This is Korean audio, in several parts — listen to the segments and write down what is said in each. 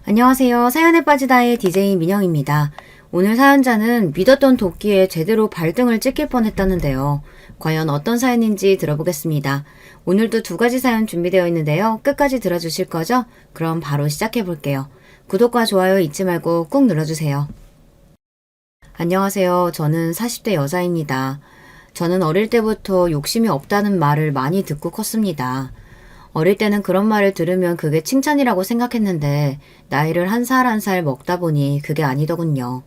안녕하세요. 사연에 빠지다의 DJ 민영입니다. 오늘 사연자는 믿었던 도끼에 제대로 발등을 찍힐 뻔했다는데요. 과연 어떤 사연인지 들어보겠습니다. 오늘도 두 가지 사연 준비되어 있는데요. 끝까지 들어주실 거죠? 그럼 바로 시작해 볼게요. 구독과 좋아요 잊지 말고 꾹 눌러주세요. 안녕하세요. 저는 40대 여자입니다. 저는 어릴 때부터 욕심이 없다는 말을 많이 듣고 컸습니다. 어릴 때는 그런 말을 들으면 그게 칭찬이라고 생각했는데 나이를 한 살 한 살 먹다 보니 그게 아니더군요.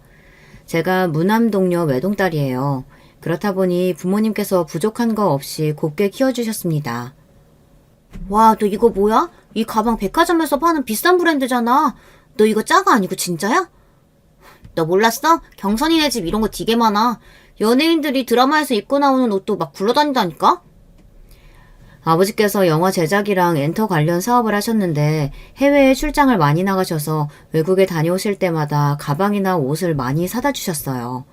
제가 무남동녀 외동딸이에요. 그렇다 보니 부모님께서 부족한 거 없이 곱게 키워주셨습니다. 와, 너 이거 뭐야? 이 가방 백화점에서 파는 비싼 브랜드잖아. 너 이거 짜가 아니고 진짜야? 너 몰랐어? 경선이네 집 이런 거 되게 많아. 연예인들이 드라마에서 입고 나오는 옷도 막 굴러다닌다니까? 아버지께서 영화 제작이랑 엔터 관련 사업을 하셨는데 해외에 출장을 많이 나가셔서 외국에 다녀오실 때마다 가방이나 옷을 많이 사다 주셨어요.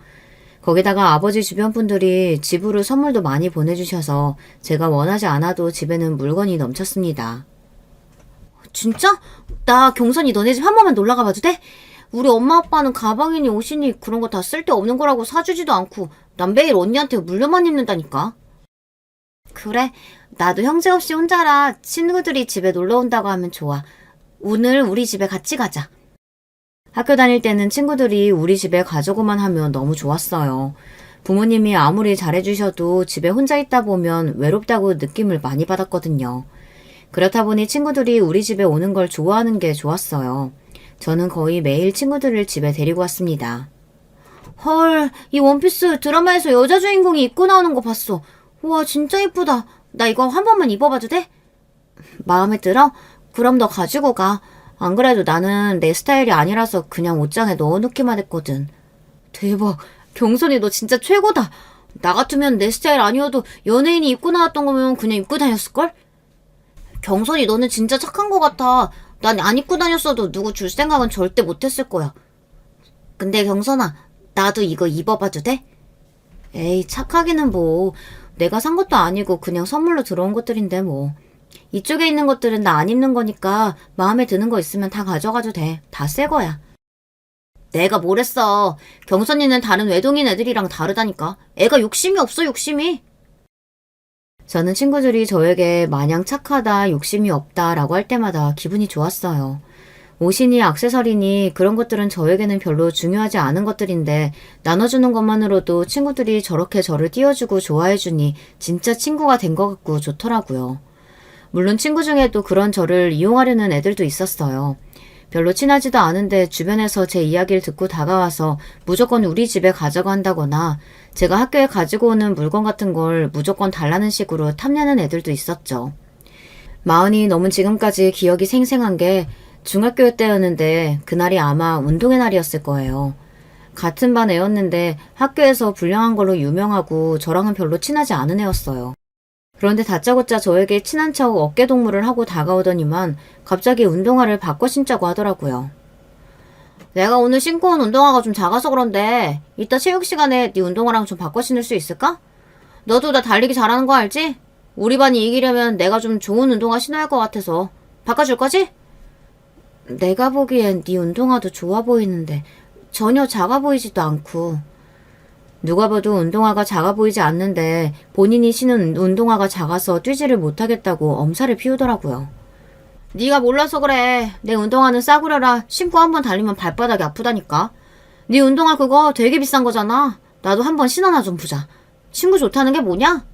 거기다가 아버지 주변 분들이 집으로 선물도 많이 보내주셔서 제가 원하지 않아도 집에는 물건이 넘쳤습니다. 진짜? 나 경선이 너네 집 한 번만 놀러 가봐도 돼? 우리 엄마 아빠는 가방이니 옷이니 그런 거 다 쓸데없는 거라고 사주지도 않고 난 매일 언니한테 물려만 입는다니까. 그래, 나도 형제 없이 혼자라 친구들이 집에 놀러 온다고 하면 좋아. 오늘 우리 집에 같이 가자. 학교 다닐 때는 친구들이 우리 집에 가자고만 하면 너무 좋았어요. 부모님이 아무리 잘해주셔도 집에 혼자 있다 보면 외롭다고 느낌을 많이 받았거든요. 그렇다 보니 친구들이 우리 집에 오는 걸 좋아하는 게 좋았어요. 저는 거의 매일 친구들을 집에 데리고 왔습니다. 헐, 이 원피스 드라마에서 여자 주인공이 입고 나오는 거 봤어. 우와, 진짜 예쁘다. 나 이거 한 번만 입어봐도 돼? 마음에 들어? 그럼 너 가지고 가. 안 그래도 나는 내 스타일이 아니라서 그냥 옷장에 넣어놓기만 했거든. 대박. 경선이 너 진짜 최고다. 나 같으면 내 스타일 아니어도 연예인이 입고 나왔던 거면 그냥 입고 다녔을걸? 경선이 너는 진짜 착한 거 같아. 난 안 입고 다녔어도 누구 줄 생각은 절대 못했을 거야. 근데 경선아, 나도 이거 입어봐도 돼? 에이, 착하기는 뭐. 내가 산 것도 아니고 그냥 선물로 들어온 것들인데 뭐. 이쪽에 있는 것들은 나 안 입는 거니까 마음에 드는 거 있으면 다 가져가도 돼. 다 새 거야. 내가 뭘 했어. 경선이는 다른 외동인 애들이랑 다르다니까. 애가 욕심이 없어, 욕심이. 저는 친구들이 저에게 마냥 착하다, 욕심이 없다라고 할 때마다 기분이 좋았어요. 옷이니 액세서리니 그런 것들은 저에게는 별로 중요하지 않은 것들인데 나눠주는 것만으로도 친구들이 저렇게 저를 띄워주고 좋아해주니 진짜 친구가 된 것 같고 좋더라고요. 물론 친구 중에도 그런 저를 이용하려는 애들도 있었어요. 별로 친하지도 않은데 주변에서 제 이야기를 듣고 다가와서 무조건 우리 집에 가져간다거나 제가 학교에 가지고 오는 물건 같은 걸 무조건 달라는 식으로 탐내는 애들도 있었죠. 마흔이 넘은 지금까지 기억이 생생한 게 중학교 때였는데 그날이 아마 운동의 날이었을 거예요. 같은 반 애였는데 학교에서 불량한 걸로 유명하고 저랑은 별로 친하지 않은 애였어요. 그런데 다짜고짜 저에게 친한 척 어깨동무를 하고 다가오더니만 갑자기 운동화를 바꿔 신자고 하더라고요. 내가 오늘 신고 온 운동화가 좀 작아서 그런데 이따 체육 시간에 네 운동화랑 좀 바꿔 신을 수 있을까? 너도 나 달리기 잘하는 거 알지? 우리 반이 이기려면 내가 좀 좋은 운동화 신어야 할 것 같아서 바꿔줄 거지? 내가 보기엔 네 운동화도 좋아 보이는데 전혀 작아 보이지도 않고. 누가 봐도 운동화가 작아 보이지 않는데 본인이 신은 운동화가 작아서 뛰지를 못하겠다고 엄살을 피우더라고요. 네가 몰라서 그래. 내 운동화는 싸구려라. 신고 한번 달리면 발바닥이 아프다니까. 네 운동화 그거 되게 비싼 거잖아. 나도 한번 신어나 좀 보자. 친구 좋다는 게 뭐냐?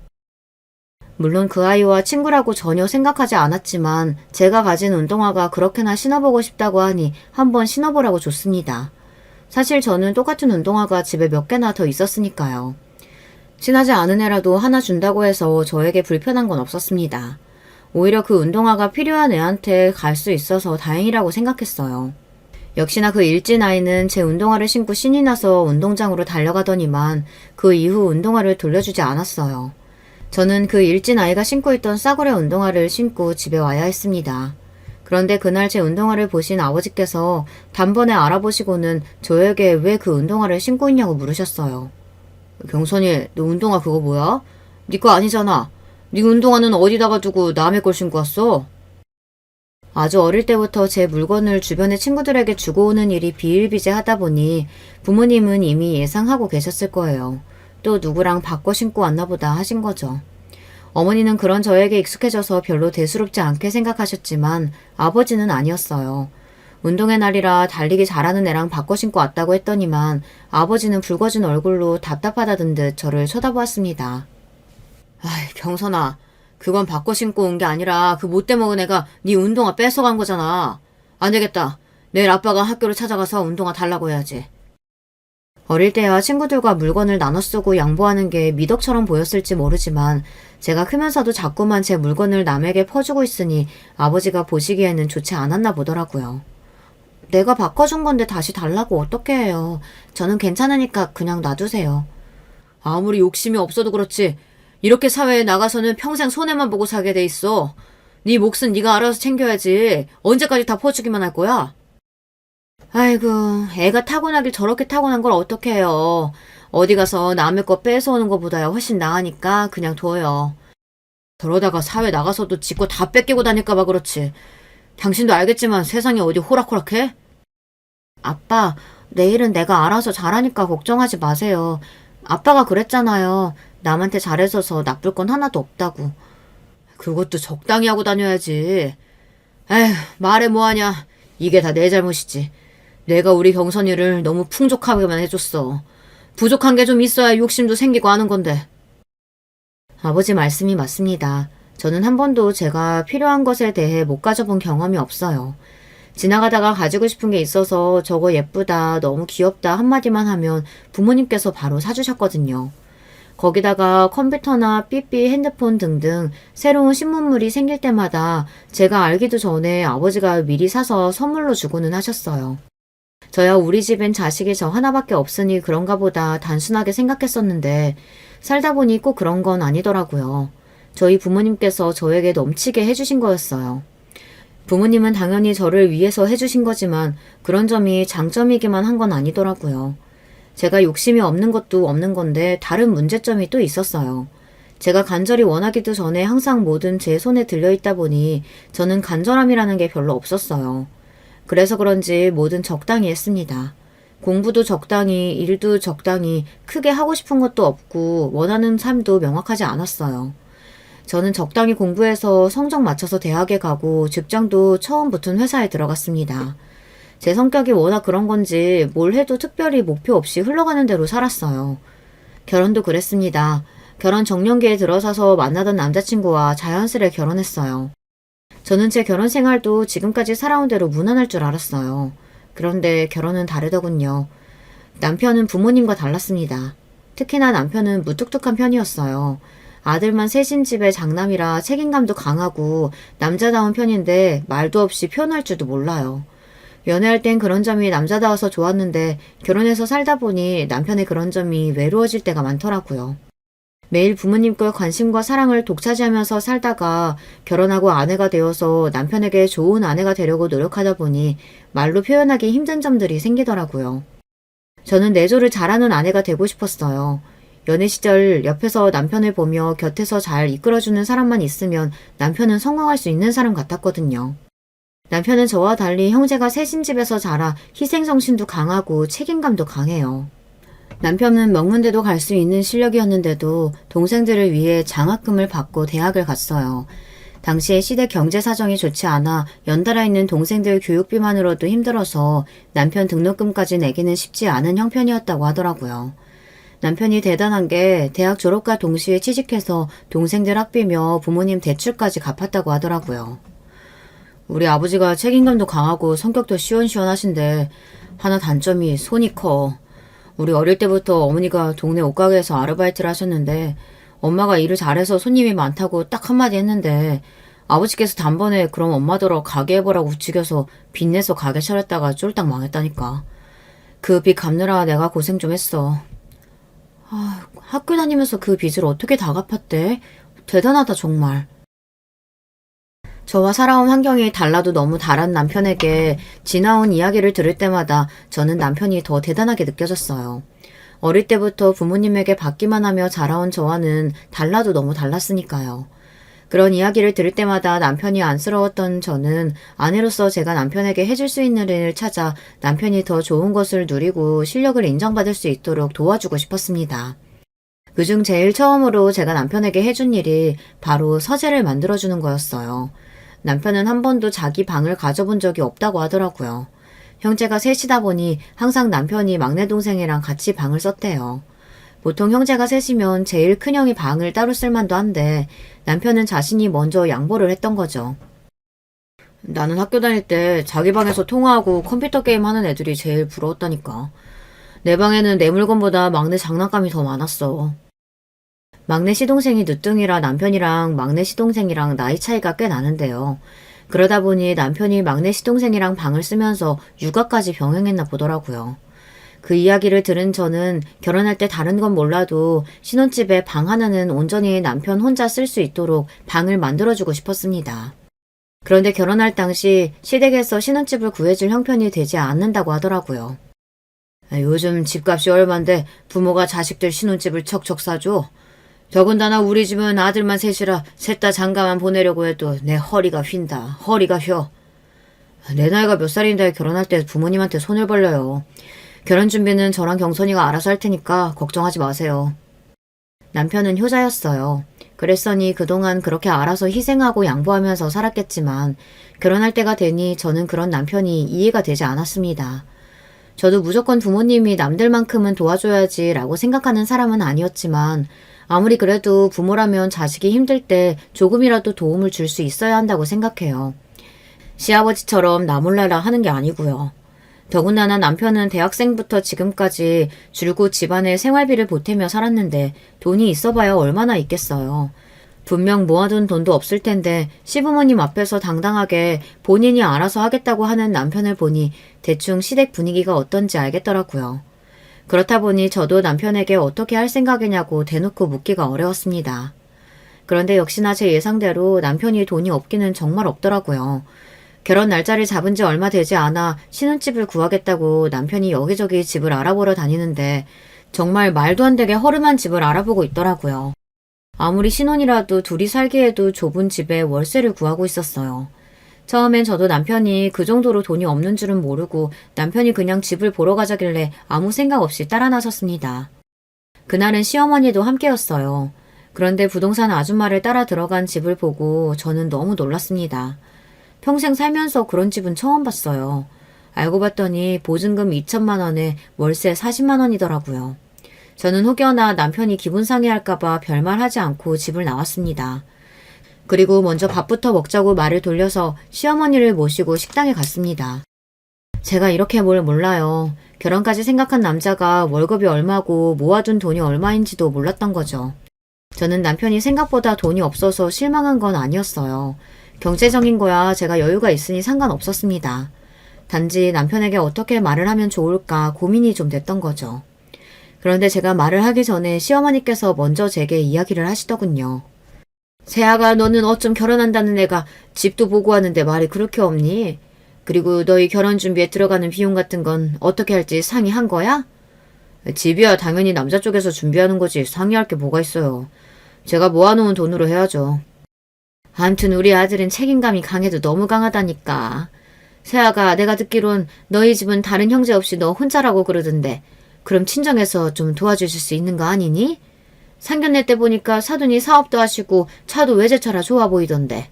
물론 그 아이와 친구라고 전혀 생각하지 않았지만 제가 가진 운동화가 그렇게나 신어보고 싶다고 하니 한번 신어보라고 줬습니다. 사실 저는 똑같은 운동화가 집에 몇 개나 더 있었으니까요. 친하지 않은 애라도 하나 준다고 해서 저에게 불편한 건 없었습니다. 오히려 그 운동화가 필요한 애한테 갈 수 있어서 다행이라고 생각했어요. 역시나 그 일진 아이는 제 운동화를 신고 신이 나서 운동장으로 달려가더니만 그 이후 운동화를 돌려주지 않았어요. 저는 그 일진 아이가 신고 있던 싸구려 운동화를 신고 집에 와야 했습니다. 그런데 그날 제 운동화를 보신 아버지께서 단번에 알아보시고는 저에게 왜 그 운동화를 신고 있냐고 물으셨어요. 경선이, 너 운동화 그거 뭐야? 네 거 아니잖아. 네 운동화는 어디다가 두고 남의 걸 신고 왔어? 아주 어릴 때부터 제 물건을 주변의 친구들에게 주고 오는 일이 비일비재하다 보니 부모님은 이미 예상하고 계셨을 거예요. 또 누구랑 바꿔 신고 왔나 보다 하신 거죠. 어머니는 그런 저에게 익숙해져서 별로 대수롭지 않게 생각하셨지만 아버지는 아니었어요. 운동의 날이라 달리기 잘하는 애랑 바꿔 신고 왔다고 했더니만 아버지는 붉어진 얼굴로 답답하다던 듯 저를 쳐다보았습니다. 아이, 경선아. 그건 바꿔 신고 온 게 아니라 그 못돼 먹은 애가 네 운동화 뺏어간 거잖아. 안 되겠다. 내일 아빠가 학교를 찾아가서 운동화 달라고 해야지. 어릴 때야 친구들과 물건을 나눠 쓰고 양보하는 게 미덕처럼 보였을지 모르지만 제가 크면서도 자꾸만 제 물건을 남에게 퍼주고 있으니 아버지가 보시기에는 좋지 않았나 보더라고요. 내가 바꿔준 건데 다시 달라고 어떻게 해요. 저는 괜찮으니까 그냥 놔두세요. 아무리 욕심이 없어도 그렇지. 이렇게 사회에 나가서는 평생 손해만 보고 살게 돼 있어. 네 몫은 네가 알아서 챙겨야지. 언제까지 다 퍼주기만 할 거야? 아이고, 애가 타고나길 저렇게 타고난 걸 어떻게 해요. 어디 가서 남의 거 뺏어오는 것보다야 훨씬 나으니까 그냥 둬요. 그러다가 사회 나가서도 지 거 다 뺏기고 다닐까봐 그렇지. 당신도 알겠지만 세상이 어디 호락호락해? 아빠, 내일은 내가 알아서 잘하니까 걱정하지 마세요. 아빠가 그랬잖아요. 남한테 잘해줘서 나쁠 건 하나도 없다고. 그것도 적당히 하고 다녀야지. 에휴, 말해 뭐하냐. 이게 다 내 잘못이지. 내가 우리 경선이를 너무 풍족하게만 해줬어. 부족한 게 좀 있어야 욕심도 생기고 하는 건데. 아버지 말씀이 맞습니다. 저는 한 번도 제가 필요한 것에 대해 못 가져본 경험이 없어요. 지나가다가 가지고 싶은 게 있어서 저거 예쁘다, 너무 귀엽다 한마디만 하면 부모님께서 바로 사주셨거든요. 거기다가 컴퓨터나 삐삐, 핸드폰 등등 새로운 신문물이 생길 때마다 제가 알기도 전에 아버지가 미리 사서 선물로 주고는 하셨어요. 저야 우리 집엔 자식이 저 하나밖에 없으니 그런가 보다 단순하게 생각했었는데 살다 보니 꼭 그런 건 아니더라고요. 저희 부모님께서 저에게 넘치게 해주신 거였어요. 부모님은 당연히 저를 위해서 해주신 거지만 그런 점이 장점이기만 한 건 아니더라고요. 제가 욕심이 없는 것도 없는 건데 다른 문제점이 또 있었어요. 제가 간절히 원하기도 전에 항상 뭐든 제 손에 들려있다 보니 저는 간절함이라는 게 별로 없었어요. 그래서 그런지 뭐든 적당히 했습니다. 공부도 적당히, 일도 적당히, 크게 하고 싶은 것도 없고 원하는 삶도 명확하지 않았어요. 저는 적당히 공부해서 성적 맞춰서 대학에 가고 직장도 처음 붙은 회사에 들어갔습니다. 제 성격이 워낙 그런 건지 뭘 해도 특별히 목표 없이 흘러가는 대로 살았어요. 결혼도 그랬습니다. 결혼 정년기에 들어서서 만나던 남자친구와 자연스레 결혼했어요. 저는 제 결혼 생활도 지금까지 살아온 대로 무난할 줄 알았어요. 그런데 결혼은 다르더군요. 남편은 부모님과 달랐습니다. 특히나 남편은 무뚝뚝한 편이었어요. 아들만 셋인 집의 장남이라 책임감도 강하고 남자다운 편인데 말도 없이 표현할 줄도 몰라요. 연애할 땐 그런 점이 남자다워서 좋았는데 결혼해서 살다 보니 남편의 그런 점이 외로워질 때가 많더라고요. 매일 부모님과 관심과 사랑을 독차지하면서 살다가 결혼하고 아내가 되어서 남편에게 좋은 아내가 되려고 노력하다 보니 말로 표현하기 힘든 점들이 생기더라고요. 저는 내조를 잘하는 아내가 되고 싶었어요. 연애 시절 옆에서 남편을 보며 곁에서 잘 이끌어주는 사람만 있으면 남편은 성공할 수 있는 사람 같았거든요. 남편은 저와 달리 형제가 셋인 집에서 자라 희생정신도 강하고 책임감도 강해요. 남편은 명문대도 갈 수 있는 실력이었는데도 동생들을 위해 장학금을 받고 대학을 갔어요. 당시에 시대 경제 사정이 좋지 않아 연달아 있는 동생들 교육비만으로도 힘들어서 남편 등록금까지 내기는 쉽지 않은 형편이었다고 하더라고요. 남편이 대단한 게 대학 졸업과 동시에 취직해서 동생들 학비며 부모님 대출까지 갚았다고 하더라고요. 우리 아버지가 책임감도 강하고 성격도 시원시원하신데 하나 단점이 손이 커. 우리 어릴 때부터 어머니가 동네 옷가게에서 아르바이트를 하셨는데 엄마가 일을 잘해서 손님이 많다고 딱 한마디 했는데 아버지께서 단번에 그럼 엄마더러 가게 해보라고 부추겨서 빚내서 가게 차렸다가 쫄딱 망했다니까. 그 빚 갚느라 내가 고생 좀 했어. 학교 다니면서 그 빚을 어떻게 다 갚았대? 대단하다 정말. 저와 살아온 환경이 달라도 너무 다른 남편에게 지나온 이야기를 들을 때마다 저는 남편이 더 대단하게 느껴졌어요. 어릴 때부터 부모님에게 받기만 하며 자라온 저와는 달라도 너무 달랐으니까요. 그런 이야기를 들을 때마다 남편이 안쓰러웠던 저는 아내로서 제가 남편에게 해줄 수 있는 일을 찾아 남편이 더 좋은 것을 누리고 실력을 인정받을 수 있도록 도와주고 싶었습니다. 그중 제일 처음으로 제가 남편에게 해준 일이 바로 서재를 만들어주는 거였어요. 남편은 한 번도 자기 방을 가져본 적이 없다고 하더라고요. 형제가 셋이다 보니 항상 남편이 막내 동생이랑 같이 방을 썼대요. 보통 형제가 셋이면 제일 큰 형이 방을 따로 쓸 만도 한데 남편은 자신이 먼저 양보를 했던 거죠. 나는 학교 다닐 때 자기 방에서 통화하고 컴퓨터 게임 하는 애들이 제일 부러웠다니까. 내 방에는 내 물건보다 막내 장난감이 더 많았어. 막내 시동생이 늦둥이라 남편이랑 막내 시동생이랑 나이 차이가 꽤 나는데요. 그러다 보니 남편이 막내 시동생이랑 방을 쓰면서 육아까지 병행했나 보더라고요. 그 이야기를 들은 저는 결혼할 때 다른 건 몰라도 신혼집에 방 하나는 온전히 남편 혼자 쓸 수 있도록 방을 만들어주고 싶었습니다. 그런데 결혼할 당시 시댁에서 신혼집을 구해줄 형편이 되지 않는다고 하더라고요. 요즘 집값이 얼만데 부모가 자식들 신혼집을 척척 사줘. 더군다나 우리 집은 아들만 셋이라 셋 다 장가만 보내려고 해도 내 허리가 휜다. 허리가 휘어. 내 나이가 몇 살인데 결혼할 때 부모님한테 손을 벌려요. 결혼 준비는 저랑 경선이가 알아서 할 테니까 걱정하지 마세요. 남편은 효자였어요. 그랬으니 그동안 그렇게 알아서 희생하고 양보하면서 살았겠지만 결혼할 때가 되니 저는 그런 남편이 이해가 되지 않았습니다. 저도 무조건 부모님이 남들만큼은 도와줘야지라고 생각하는 사람은 아니었지만 아무리 그래도 부모라면 자식이 힘들 때 조금이라도 도움을 줄 수 있어야 한다고 생각해요. 시아버지처럼 나 몰라라 하는 게 아니고요. 더군다나 남편은 대학생부터 지금까지 줄곧 집안의 생활비를 보태며 살았는데 돈이 있어봐야 얼마나 있겠어요. 분명 모아둔 돈도 없을 텐데 시부모님 앞에서 당당하게 본인이 알아서 하겠다고 하는 남편을 보니 대충 시댁 분위기가 어떤지 알겠더라고요. 그렇다 보니 저도 남편에게 어떻게 할 생각이냐고 대놓고 묻기가 어려웠습니다. 그런데 역시나 제 예상대로 남편이 돈이 없기는 정말 없더라고요. 결혼 날짜를 잡은 지 얼마 되지 않아 신혼집을 구하겠다고 남편이 여기저기 집을 알아보러 다니는데 정말 말도 안 되게 허름한 집을 알아보고 있더라고요. 아무리 신혼이라도 둘이 살기에도 좁은 집에 월세를 구하고 있었어요. 처음엔 저도 남편이 그 정도로 돈이 없는 줄은 모르고 남편이 그냥 집을 보러 가자길래 아무 생각 없이 따라 나섰습니다. 그날은 시어머니도 함께였어요. 그런데 부동산 아줌마를 따라 들어간 집을 보고 저는 너무 놀랐습니다. 평생 살면서 그런 집은 처음 봤어요. 알고 봤더니 보증금 2천만 원에 월세 40만 원이더라고요. 저는 혹여나 남편이 기분 상해할까봐 별말 하지 않고 집을 나왔습니다. 그리고 먼저 밥부터 먹자고 말을 돌려서 시어머니를 모시고 식당에 갔습니다. 제가 이렇게 뭘 몰라요. 결혼까지 생각한 남자가 월급이 얼마고 모아둔 돈이 얼마인지도 몰랐던 거죠. 저는 남편이 생각보다 돈이 없어서 실망한 건 아니었어요. 경제적인 거야 제가 여유가 있으니 상관없었습니다. 단지 남편에게 어떻게 말을 하면 좋을까 고민이 좀 됐던 거죠. 그런데 제가 말을 하기 전에 시어머니께서 먼저 제게 이야기를 하시더군요. 세아가 너는 어쩜 결혼한다는 애가 집도 보고 하는데 말이 그렇게 없니? 그리고 너희 결혼 준비에 들어가는 비용 같은 건 어떻게 할지 상의한 거야? 집이야 당연히 남자 쪽에서 준비하는 거지 상의할 게 뭐가 있어요. 제가 모아놓은 돈으로 해야죠. 암튼 우리 아들은 책임감이 강해도 너무 강하다니까. 세아가 내가 듣기론 너희 집은 다른 형제 없이 너 혼자라고 그러던데 그럼 친정에서 좀 도와주실 수 있는 거 아니니? 상견례 때 보니까 사돈이 사업도 하시고 차도 외제차라 좋아 보이던데.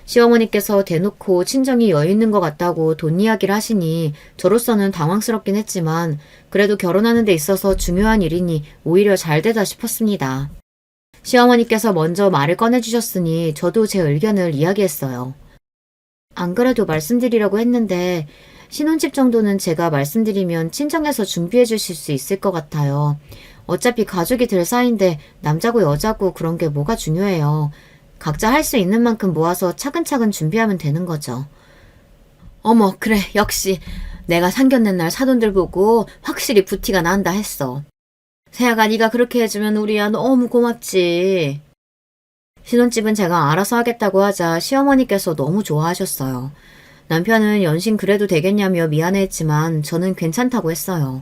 시어머니께서 대놓고 친정이 여유있는 것 같다고 돈 이야기를 하시니 저로서는 당황스럽긴 했지만 그래도 결혼하는 데 있어서 중요한 일이니 오히려 잘 되다 싶었습니다. 시어머니께서 먼저 말을 꺼내주셨으니 저도 제 의견을 이야기했어요. 안 그래도 말씀드리려고 했는데 신혼집 정도는 제가 말씀드리면 친정에서 준비해 주실 수 있을 것 같아요. 어차피 가족이 될 사이인데 남자고 여자고 그런 게 뭐가 중요해요. 각자 할 수 있는 만큼 모아서 차근차근 준비하면 되는 거죠. 어머 그래 역시 내가 상견례 날 사돈들 보고 확실히 부티가 난다 했어. 세아가 네가 그렇게 해주면 우리야 너무 고맙지. 신혼집은 제가 알아서 하겠다고 하자 시어머니께서 너무 좋아하셨어요. 남편은 연신 그래도 되겠냐며 미안해했지만 저는 괜찮다고 했어요.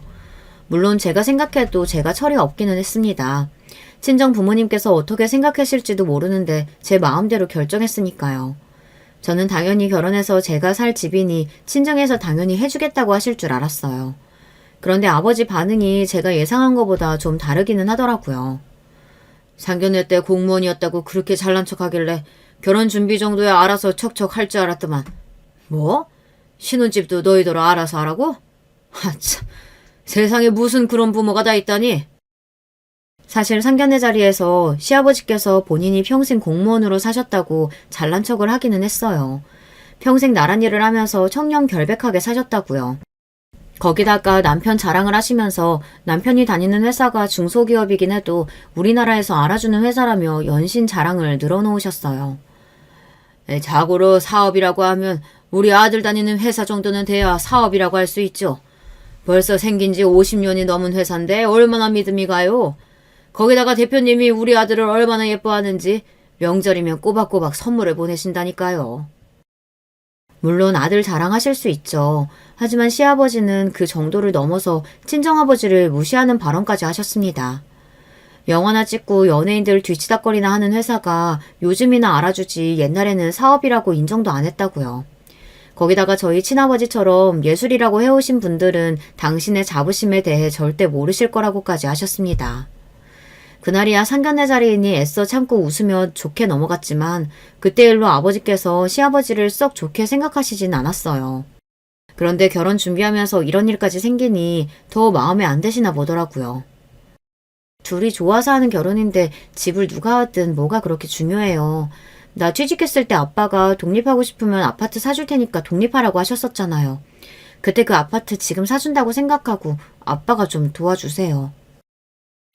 물론 제가 생각해도 제가 철이 없기는 했습니다. 친정 부모님께서 어떻게 생각하실지도 모르는데 제 마음대로 결정했으니까요. 저는 당연히 결혼해서 제가 살 집이니 친정에서 당연히 해주겠다고 하실 줄 알았어요. 그런데 아버지 반응이 제가 예상한 것보다 좀 다르기는 하더라고요. 상견례 때 공무원이었다고 그렇게 잘난 척하길래 결혼 준비 정도야 알아서 척척 할 줄 알았더만. 뭐? 신혼집도 너희들 알아서 하라고? 하참, 세상에 무슨 그런 부모가 다 있다니? 사실 상견례 자리에서 시아버지께서 본인이 평생 공무원으로 사셨다고 잘난 척을 하기는 했어요. 평생 나란 일을 하면서 청렴 결백하게 사셨다고요. 거기다가 남편 자랑을 하시면서 남편이 다니는 회사가 중소기업이긴 해도 우리나라에서 알아주는 회사라며 연신 자랑을 늘어놓으셨어요. 자고로 사업이라고 하면 우리 아들 다니는 회사 정도는 돼야 사업이라고 할 수 있죠. 벌써 생긴 지 50년이 넘은 회사인데 얼마나 믿음이 가요. 거기다가 대표님이 우리 아들을 얼마나 예뻐하는지 명절이면 꼬박꼬박 선물을 보내신다니까요. 물론 아들 자랑하실 수 있죠. 하지만 시아버지는 그 정도를 넘어서 친정아버지를 무시하는 발언까지 하셨습니다. 영화나 찍고 연예인들 뒤치다거리나 하는 회사가 요즘이나 알아주지 옛날에는 사업이라고 인정도 안 했다고요. 거기다가 저희 친아버지처럼 예술이라고 해오신 분들은 당신의 자부심에 대해 절대 모르실 거라고까지 하셨습니다. 그날이야 상견례 자리이니 애써 참고 웃으며 좋게 넘어갔지만 그때 일로 아버지께서 시아버지를 썩 좋게 생각하시진 않았어요. 그런데 결혼 준비하면서 이런 일까지 생기니 더 마음에 안 드시나 보더라고요. 둘이 좋아서 하는 결혼인데 집을 누가 하든 뭐가 그렇게 중요해요. 나 취직했을 때 아빠가 독립하고 싶으면 아파트 사줄 테니까 독립하라고 하셨었잖아요. 그때 그 아파트 지금 사준다고 생각하고 아빠가 좀 도와주세요.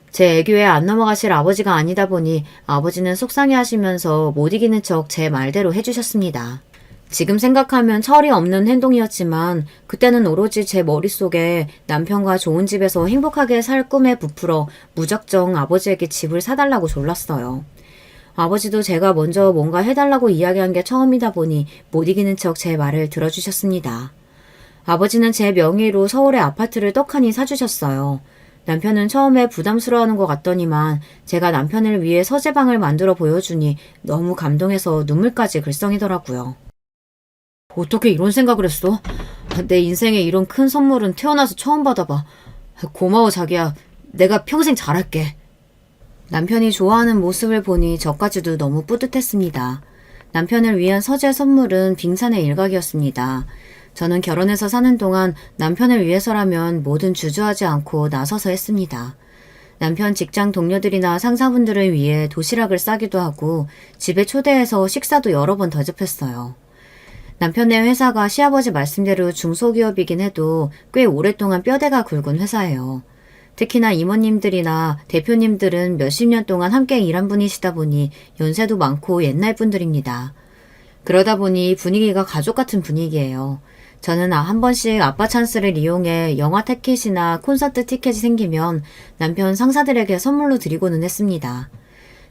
제 애교에 안 넘어가실 아버지가 아니다 보니 아버지는 속상해 하시면서 못 이기는 척 제 말대로 해주셨습니다. 지금 생각하면 철이 없는 행동이었지만 그때는 오로지 제 머릿속에 남편과 좋은 집에서 행복하게 살 꿈에 부풀어 무작정 아버지에게 집을 사달라고 졸랐어요. 아버지도 제가 먼저 뭔가 해달라고 이야기한 게 처음이다 보니 못 이기는 척 제 말을 들어주셨습니다. 아버지는 제 명의로 서울에 아파트를 떡하니 사주셨어요. 남편은 처음에 부담스러워하는 것 같더니만 제가 남편을 위해 서재방을 만들어 보여주니 너무 감동해서 눈물까지 글썽이더라고요. 어떻게 이런 생각을 했어? 내 인생에 이런 큰 선물은 태어나서 처음 받아봐. 고마워 자기야. 내가 평생 잘할게. 남편이 좋아하는 모습을 보니 저까지도 너무 뿌듯했습니다. 남편을 위한 서재 선물은 빙산의 일각이었습니다. 저는 결혼해서 사는 동안 남편을 위해서라면 뭐든 주저하지 않고 나서서 했습니다. 남편 직장 동료들이나 상사분들을 위해 도시락을 싸기도 하고 집에 초대해서 식사도 여러 번 대접했어요. 남편네 회사가 시아버지 말씀대로 중소기업이긴 해도 꽤 오랫동안 뼈대가 굵은 회사예요. 특히나 이모님들이나 대표님들은 몇십 년 동안 함께 일한 분이시다 보니 연세도 많고 옛날 분들입니다. 그러다 보니 분위기가 가족 같은 분위기예요. 저는 한 번씩 아빠 찬스를 이용해 영화 티켓이나 콘서트 티켓이 생기면 남편 상사들에게 선물로 드리고는 했습니다.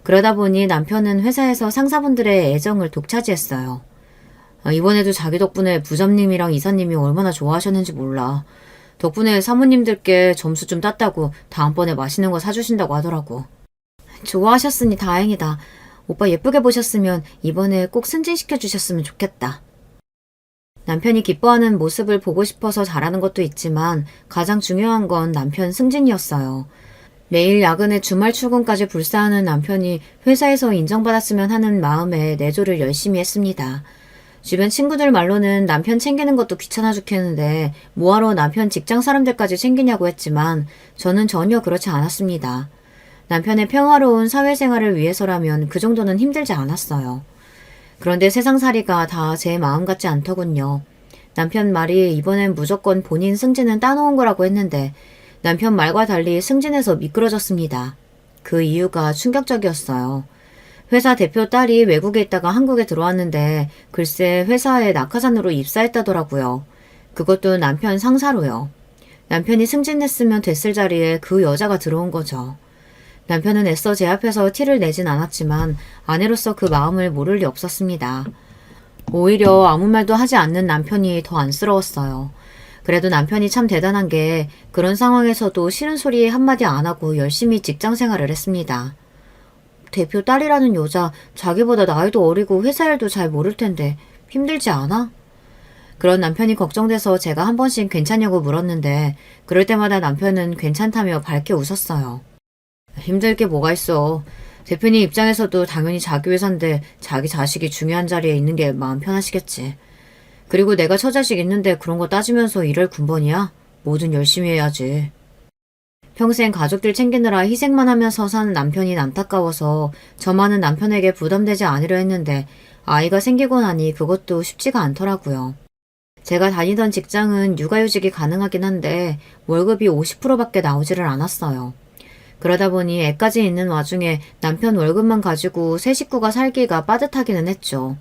그러다 보니 남편은 회사에서 상사분들의 애정을 독차지했어요. 이번에도 자기 덕분에 부장님이랑 이사님이 얼마나 좋아하셨는지 몰라. 덕분에 사모님들께 점수 좀 땄다고 다음번에 맛있는 거 사주신다고 하더라고. 좋아하셨으니 다행이다. 오빠 예쁘게 보셨으면 이번에 꼭 승진시켜 주셨으면 좋겠다. 남편이 기뻐하는 모습을 보고 싶어서 잘하는 것도 있지만 가장 중요한 건 남편 승진이었어요. 매일 야근에 주말 출근까지 불사하는 남편이 회사에서 인정받았으면 하는 마음에 내조를 열심히 했습니다. 주변 친구들 말로는 남편 챙기는 것도 귀찮아 죽겠는데 뭐하러 남편 직장 사람들까지 챙기냐고 했지만 저는 전혀 그렇지 않았습니다. 남편의 평화로운 사회생활을 위해서라면 그 정도는 힘들지 않았어요. 그런데 세상살이가 다 제 마음 같지 않더군요. 남편 말이 이번엔 무조건 본인 승진은 따놓은 거라고 했는데 남편 말과 달리 승진해서 미끄러졌습니다. 그 이유가 충격적이었어요. 회사 대표 딸이 외국에 있다가 한국에 들어왔는데 글쎄 회사에 낙하산으로 입사했다더라고요. 그것도 남편 상사로요. 남편이 승진했으면 됐을 자리에 그 여자가 들어온 거죠. 남편은 애써 제 앞에서 티를 내진 않았지만 아내로서 그 마음을 모를 리 없었습니다. 오히려 아무 말도 하지 않는 남편이 더 안쓰러웠어요. 그래도 남편이 참 대단한 게 그런 상황에서도 싫은 소리 한마디 안 하고 열심히 직장 생활을 했습니다. 대표 딸이라는 여자, 자기보다 나이도 어리고 회사 일도 잘 모를 텐데 힘들지 않아? 그런 남편이 걱정돼서 제가 한 번씩 괜찮냐고 물었는데 그럴 때마다 남편은 괜찮다며 밝게 웃었어요. 힘들 게 뭐가 있어. 대표님 입장에서도 당연히 자기 회사인데 자기 자식이 중요한 자리에 있는 게 마음 편하시겠지. 그리고 내가 처자식 있는데 그런 거 따지면서 일할 군번이야? 뭐든 열심히 해야지. 평생 가족들 챙기느라 희생만 하면서 사는 남편이 안타까워서 저만은 남편에게 부담되지 않으려 했는데 아이가 생기고 나니 그것도 쉽지가 않더라고요. 제가 다니던 직장은 육아휴직이 가능하긴 한데 월급이 50%밖에 나오지를 않았어요. 그러다 보니 애까지 있는 와중에 남편 월급만 가지고 세 식구가 살기가 빠듯하기는 했죠.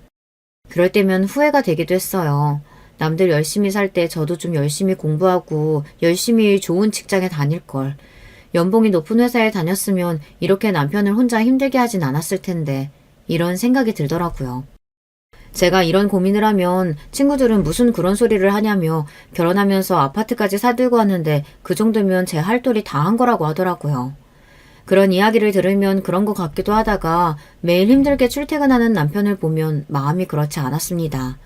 그럴 때면 후회가 되기도 했어요. 남들 열심히 살 때 저도 좀 열심히 공부하고 열심히 좋은 직장에 다닐 걸. 연봉이 높은 회사에 다녔으면 이렇게 남편을 혼자 힘들게 하진 않았을 텐데 이런 생각이 들더라고요. 제가 이런 고민을 하면 친구들은 무슨 그런 소리를 하냐며 결혼하면서 아파트까지 사들고 왔는데 그 정도면 제 할 도리 다 한 거라고 하더라고요. 그런 이야기를 들으면 그런 것 같기도 하다가 매일 힘들게 출퇴근하는 남편을 보면 마음이 그렇지 않았습니다.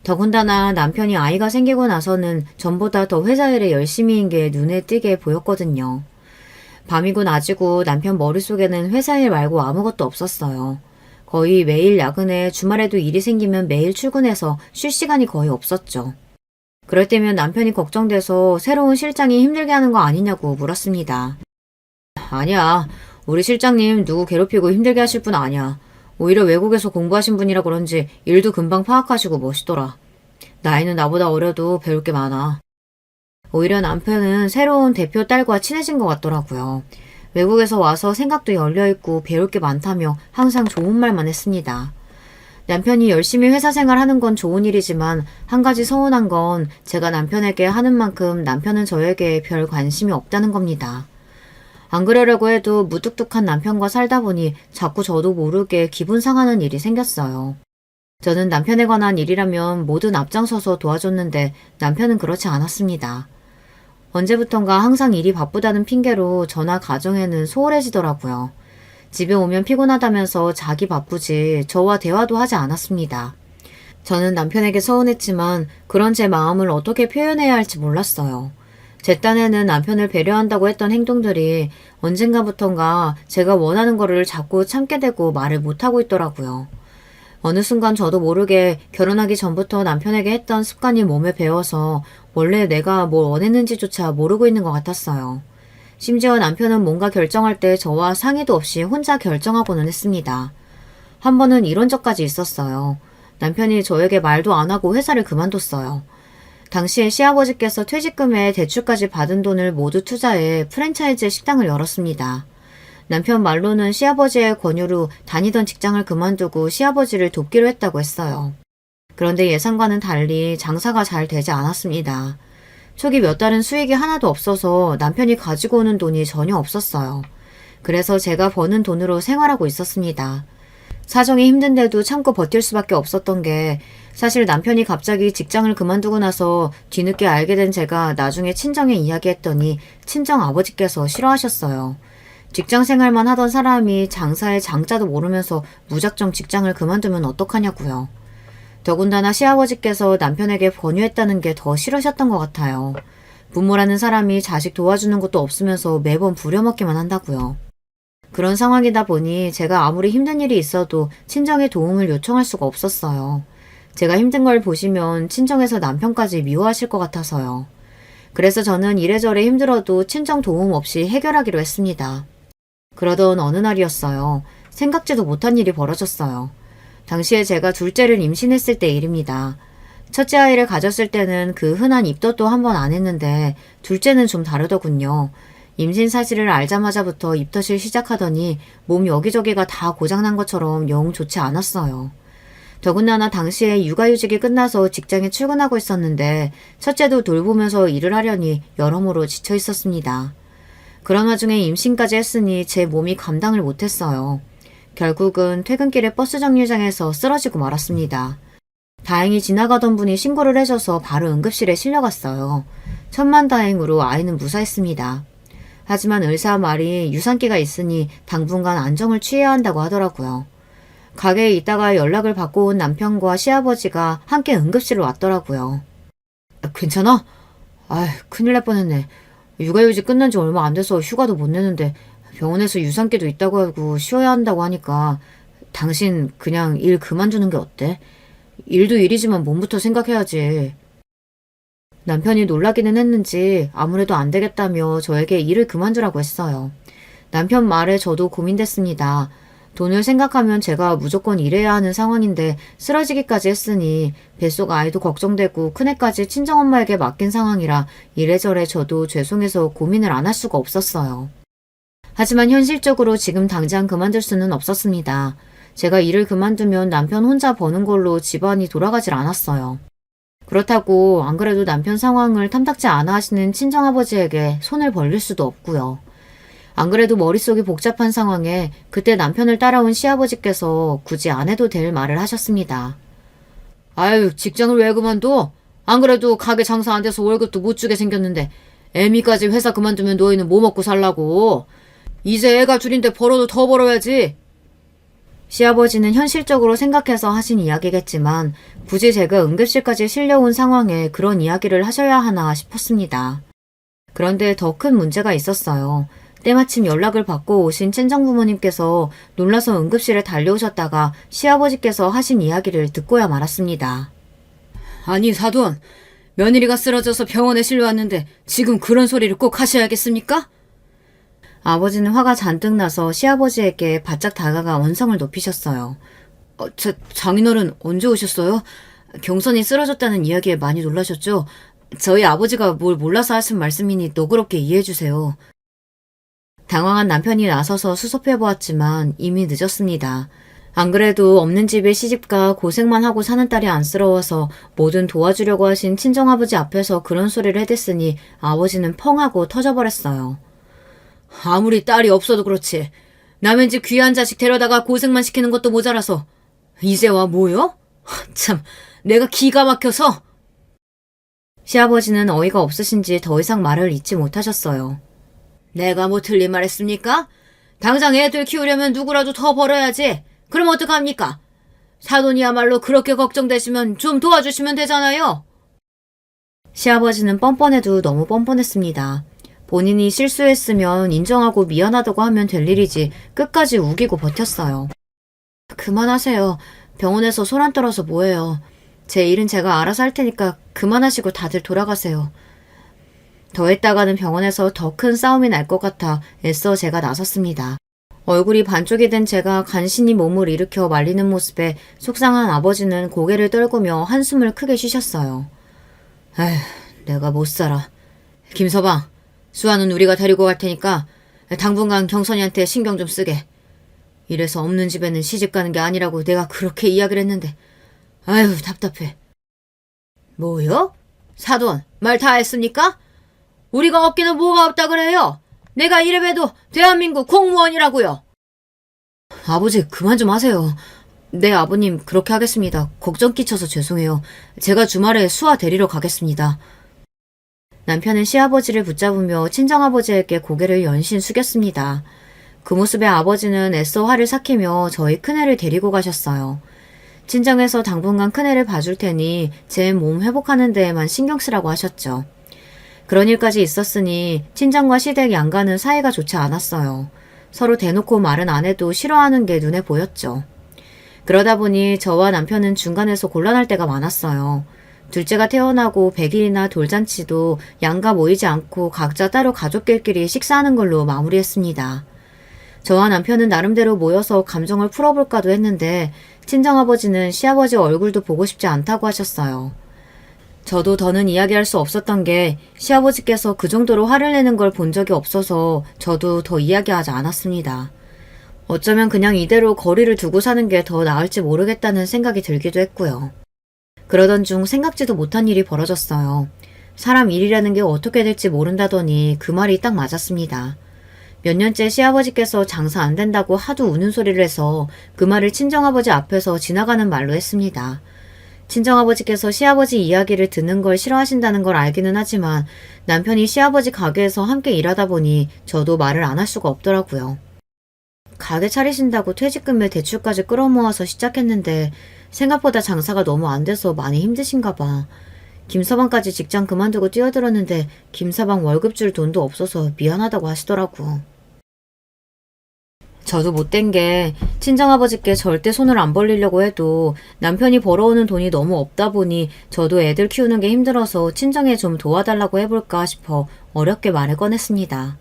더군다나 남편이 아이가 생기고 나서는 전보다 더 회사 일에 열심히인 게 눈에 띄게 보였거든요. 밤이고 낮이고 남편 머릿속에는 회사 일 말고 아무것도 없었어요. 거의 매일 야근에 주말에도 일이 생기면 매일 출근해서 쉴 시간이 거의 없었죠. 그럴 때면 남편이 걱정돼서 새로운 실장이 힘들게 하는 거 아니냐고 물었습니다. 아니야. 우리 실장님 누구 괴롭히고 힘들게 하실 분 아니야. 오히려 외국에서 공부하신 분이라 그런지 일도 금방 파악하시고 멋있더라. 나이는 나보다 어려도 배울 게 많아. 오히려 남편은 새로운 대표 딸과 친해진 것 같더라고요. 외국에서 와서 생각도 열려있고 배울 게 많다며 항상 좋은 말만 했습니다. 남편이 열심히 회사 생활하는 건 좋은 일이지만 한 가지 서운한 건 제가 남편에게 하는 만큼 남편은 저에게 별 관심이 없다는 겁니다. 안 그러려고 해도 무뚝뚝한 남편과 살다 보니 자꾸 저도 모르게 기분 상하는 일이 생겼어요. 저는 남편에 관한 일이라면 뭐든 앞장서서 도와줬는데 남편은 그렇지 않았습니다. 언제부턴가 항상 일이 바쁘다는 핑계로 저나 가정에는 소홀해지더라고요. 집에 오면 피곤하다면서 자기 바쁘지 저와 대화도 하지 않았습니다. 저는 남편에게 서운했지만 그런 제 마음을 어떻게 표현해야 할지 몰랐어요. 제 딴에는 남편을 배려한다고 했던 행동들이 언젠가부턴가 제가 원하는 거를 자꾸 참게 되고 말을 못하고 있더라고요. 어느 순간 저도 모르게 결혼하기 전부터 남편에게 했던 습관이 몸에 배어서 원래 내가 뭘 원했는지조차 모르고 있는 것 같았어요. 심지어 남편은 뭔가 결정할 때 저와 상의도 없이 혼자 결정하고는 했습니다. 한 번은 이런 적까지 있었어요. 남편이 저에게 말도 안 하고 회사를 그만뒀어요. 당시에 시아버지께서 퇴직금에 대출까지 받은 돈을 모두 투자해 프랜차이즈 식당을 열었습니다. 남편 말로는 시아버지의 권유로 다니던 직장을 그만두고 시아버지를 돕기로 했다고 했어요. 그런데 예상과는 달리 장사가 잘 되지 않았습니다. 초기 몇 달은 수익이 하나도 없어서 남편이 가지고 오는 돈이 전혀 없었어요. 그래서 제가 버는 돈으로 생활하고 있었습니다. 사정이 힘든데도 참고 버틸 수밖에 없었던 게 사실 남편이 갑자기 직장을 그만두고 나서 뒤늦게 알게 된 제가 나중에 친정에 이야기했더니 친정 아버지께서 싫어하셨어요. 직장 생활만 하던 사람이 장사의 장자도 모르면서 무작정 직장을 그만두면 어떡하냐고요. 더군다나 시아버지께서 남편에게 권유했다는 게 더 싫으셨던 것 같아요. 부모라는 사람이 자식 도와주는 것도 없으면서 매번 부려먹기만 한다고요. 그런 상황이다 보니 제가 아무리 힘든 일이 있어도 친정의 도움을 요청할 수가 없었어요. 제가 힘든 걸 보시면 친정에서 남편까지 미워하실 것 같아서요. 그래서 저는 이래저래 힘들어도 친정 도움 없이 해결하기로 했습니다. 그러던 어느 날이었어요. 생각지도 못한 일이 벌어졌어요. 당시에 제가 둘째를 임신했을 때 일입니다. 첫째 아이를 가졌을 때는 그 흔한 입덧도 한 번 안 했는데 둘째는 좀 다르더군요. 임신 사실을 알자마자부터 입덧을 시작하더니 몸 여기저기가 다 고장난 것처럼 영 좋지 않았어요. 더군다나 당시에 육아휴직이 끝나서 직장에 출근하고 있었는데 첫째도 돌보면서 일을 하려니 여러모로 지쳐 있었습니다. 그런 와중에 임신까지 했으니 제 몸이 감당을 못했어요. 결국은 퇴근길에 버스 정류장에서 쓰러지고 말았습니다. 다행히 지나가던 분이 신고를 해줘서 바로 응급실에 실려갔어요. 천만다행으로 아이는 무사했습니다. 하지만 의사 말이 유산기가 있으니 당분간 안정을 취해야 한다고 하더라고요. 가게에 있다가 연락을 받고 온 남편과 시아버지가 함께 응급실로 왔더라고요. 괜찮아? 아휴, 큰일 날 뻔했네. 육아휴직 끝난 지 얼마 안 돼서 휴가도 못 내는데 병원에서 유산기도 있다고 하고 쉬어야 한다고 하니까 당신 그냥 일 그만두는 게 어때? 일도 일이지만 몸부터 생각해야지. 남편이 놀라기는 했는지 아무래도 안 되겠다며 저에게 일을 그만두라고 했어요. 남편 말에 저도 고민됐습니다. 돈을 생각하면 제가 무조건 일해야 하는 상황인데 쓰러지기까지 했으니 뱃속 아이도 걱정되고 큰애까지 친정엄마에게 맡긴 상황이라 이래저래 저도 죄송해서 고민을 안 할 수가 없었어요. 하지만 현실적으로 지금 당장 그만둘 수는 없었습니다. 제가 일을 그만두면 남편 혼자 버는 걸로 집안이 돌아가질 않았어요. 그렇다고 안 그래도 남편 상황을 탐탁지 않아 하시는 친정아버지에게 손을 벌릴 수도 없고요. 안 그래도 머릿속이 복잡한 상황에 그때 남편을 따라온 시아버지께서 굳이 안 해도 될 말을 하셨습니다. 아유, 직장을 왜 그만둬? 안 그래도 가게 장사 안 돼서 월급도 못 주게 생겼는데 애미까지 회사 그만두면 너희는 뭐 먹고 살라고? 이제 애가 줄인데 벌어도 더 벌어야지. 시아버지는 현실적으로 생각해서 하신 이야기겠지만 굳이 제가 응급실까지 실려온 상황에 그런 이야기를 하셔야 하나 싶었습니다. 그런데 더 큰 문제가 있었어요. 때마침 연락을 받고 오신 친정부모님께서 놀라서 응급실에 달려오셨다가 시아버지께서 하신 이야기를 듣고야 말았습니다. 아니 사돈, 며느리가 쓰러져서 병원에 실려왔는데 지금 그런 소리를 꼭 하셔야겠습니까? 아버지는 화가 잔뜩 나서 시아버지에게 바짝 다가가 언성을 높이셨어요. 장인어른 언제 오셨어요? 경선이 쓰러졌다는 이야기에 많이 놀라셨죠? 저희 아버지가 뭘 몰라서 하신 말씀이니 너그럽게 이해해주세요. 당황한 남편이 나서서 수습해보았지만 이미 늦었습니다. 안 그래도 없는 집에 시집가 고생만 하고 사는 딸이 안쓰러워서 뭐든 도와주려고 하신 친정아버지 앞에서 그런 소리를 해댔으니 아버지는 펑 하고 터져버렸어요. 아무리 딸이 없어도 그렇지. 남의 집 귀한 자식 데려다가 고생만 시키는 것도 모자라서 이제 와 뭐요? 참, 내가 기가 막혀서. 시아버지는 어이가 없으신지 더 이상 말을 잇지 못하셨어요. 내가 뭐 틀린 말 했습니까? 당장 애들 키우려면 누구라도 더 벌어야지. 그럼 어떡합니까? 사돈이야말로 그렇게 걱정되시면 좀 도와주시면 되잖아요. 시아버지는 뻔뻔해도 너무 뻔뻔했습니다. 본인이 실수했으면 인정하고 미안하다고 하면 될 일이지 끝까지 우기고 버텼어요. 그만하세요. 병원에서 손 안 떨어서 뭐해요. 제 일은 제가 알아서 할 테니까 그만하시고 다들 돌아가세요. 더 했다가는 병원에서 더 큰 싸움이 날 것 같아 애써 제가 나섰습니다. 얼굴이 반쪽이 된 제가 간신히 몸을 일으켜 말리는 모습에 속상한 아버지는 고개를 떨구며 한숨을 크게 쉬셨어요. 에휴, 내가 못 살아. 김서방, 수아는 우리가 데리고 갈 테니까 당분간 경선이한테 신경 좀 쓰게. 이래서 없는 집에는 시집 가는 게 아니라고 내가 그렇게 이야기를 했는데 아유 답답해. 뭐요? 사돈, 말 다 했습니까? 우리가 없기는 뭐가 없다 그래요? 내가 이래봬도 대한민국 공무원이라고요. 아버지 그만 좀 하세요. 네 아버님 그렇게 하겠습니다. 걱정 끼쳐서 죄송해요. 제가 주말에 수아 데리러 가겠습니다. 남편은 시아버지를 붙잡으며 친정아버지에게 고개를 연신 숙였습니다. 그 모습에 아버지는 애써 화를 삭히며 저희 큰애를 데리고 가셨어요. 친정에서 당분간 큰애를 봐줄 테니 제 몸 회복하는 데에만 신경 쓰라고 하셨죠. 그런 일까지 있었으니 친정과 시댁 양가는 사이가 좋지 않았어요. 서로 대놓고 말은 안 해도 싫어하는 게 눈에 보였죠. 그러다 보니 저와 남편은 중간에서 곤란할 때가 많았어요. 둘째가 태어나고 100일이나 돌잔치도 양가 모이지 않고 각자 따로 가족들끼리 식사하는 걸로 마무리했습니다. 저와 남편은 나름대로 모여서 감정을 풀어볼까도 했는데 친정아버지는 시아버지 얼굴도 보고 싶지 않다고 하셨어요. 저도 더는 이야기할 수 없었던 게 시아버지께서 그 정도로 화를 내는 걸 본 적이 없어서 저도 더 이야기하지 않았습니다. 어쩌면 그냥 이대로 거리를 두고 사는 게 더 나을지 모르겠다는 생각이 들기도 했고요. 그러던 중 생각지도 못한 일이 벌어졌어요. 사람 일이라는 게 어떻게 될지 모른다더니 그 말이 딱 맞았습니다. 몇 년째 시아버지께서 장사 안 된다고 하도 우는 소리를 해서 그 말을 친정아버지 앞에서 지나가는 말로 했습니다. 친정아버지께서 시아버지 이야기를 듣는 걸 싫어하신다는 걸 알기는 하지만 남편이 시아버지 가게에서 함께 일하다 보니 저도 말을 안 할 수가 없더라고요. 가게 차리신다고 퇴직금에 대출까지 끌어모아서 시작했는데 생각보다 장사가 너무 안 돼서 많이 힘드신가 봐. 김서방까지 직장 그만두고 뛰어들었는데 김서방 월급 줄 돈도 없어서 미안하다고 하시더라고. 저도 못된 게 친정아버지께 절대 손을 안 벌리려고 해도 남편이 벌어오는 돈이 너무 없다 보니 저도 애들 키우는 게 힘들어서 친정에 좀 도와달라고 해볼까 싶어 어렵게 말을 꺼냈습니다.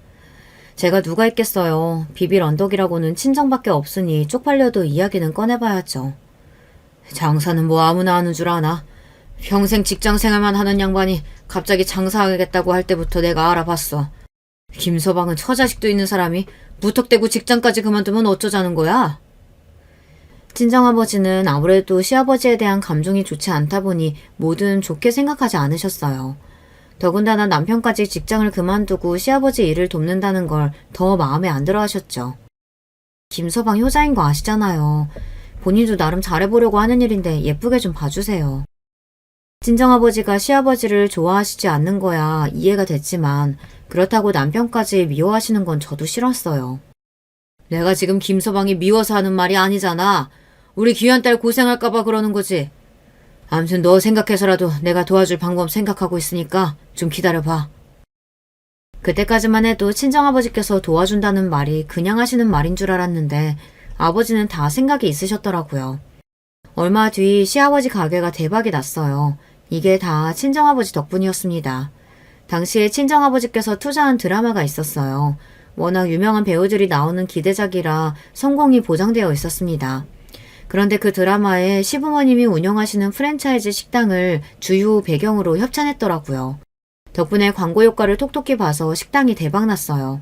제가 누가 있겠어요. 비빌 언덕이라고는 친정밖에 없으니 쪽팔려도 이야기는 꺼내봐야죠. 장사는 뭐 아무나 하는 줄 아나? 평생 직장 생활만 하는 양반이 갑자기 장사하겠다고 할 때부터 내가 알아봤어. 김서방은 처자식도 있는 사람이 무턱대고 직장까지 그만두면 어쩌자는 거야? 친정아버지는 아무래도 시아버지에 대한 감정이 좋지 않다 보니 뭐든 좋게 생각하지 않으셨어요. 더군다나 남편까지 직장을 그만두고 시아버지 일을 돕는다는 걸 더 마음에 안 들어 하셨죠. 김서방 효자인 거 아시잖아요. 본인도 나름 잘해보려고 하는 일인데 예쁘게 좀 봐주세요. 친정아버지가 시아버지를 좋아하시지 않는 거야 이해가 됐지만 그렇다고 남편까지 미워하시는 건 저도 싫었어요. 내가 지금 김서방이 미워서 하는 말이 아니잖아. 우리 귀한 딸 고생할까봐 그러는 거지. 아무튼 너 생각해서라도 내가 도와줄 방법 생각하고 있으니까 좀 기다려봐. 그때까지만 해도 친정아버지께서 도와준다는 말이 그냥 하시는 말인 줄 알았는데 아버지는 다 생각이 있으셨더라고요. 얼마 뒤 시아버지 가게가 대박이 났어요. 이게 다 친정아버지 덕분이었습니다. 당시에 친정아버지께서 투자한 드라마가 있었어요. 워낙 유명한 배우들이 나오는 기대작이라 성공이 보장되어 있었습니다. 그런데 그 드라마에 시부모님이 운영하시는 프랜차이즈 식당을 주요 배경으로 협찬했더라고요. 덕분에 광고 효과를 톡톡히 봐서 식당이 대박났어요.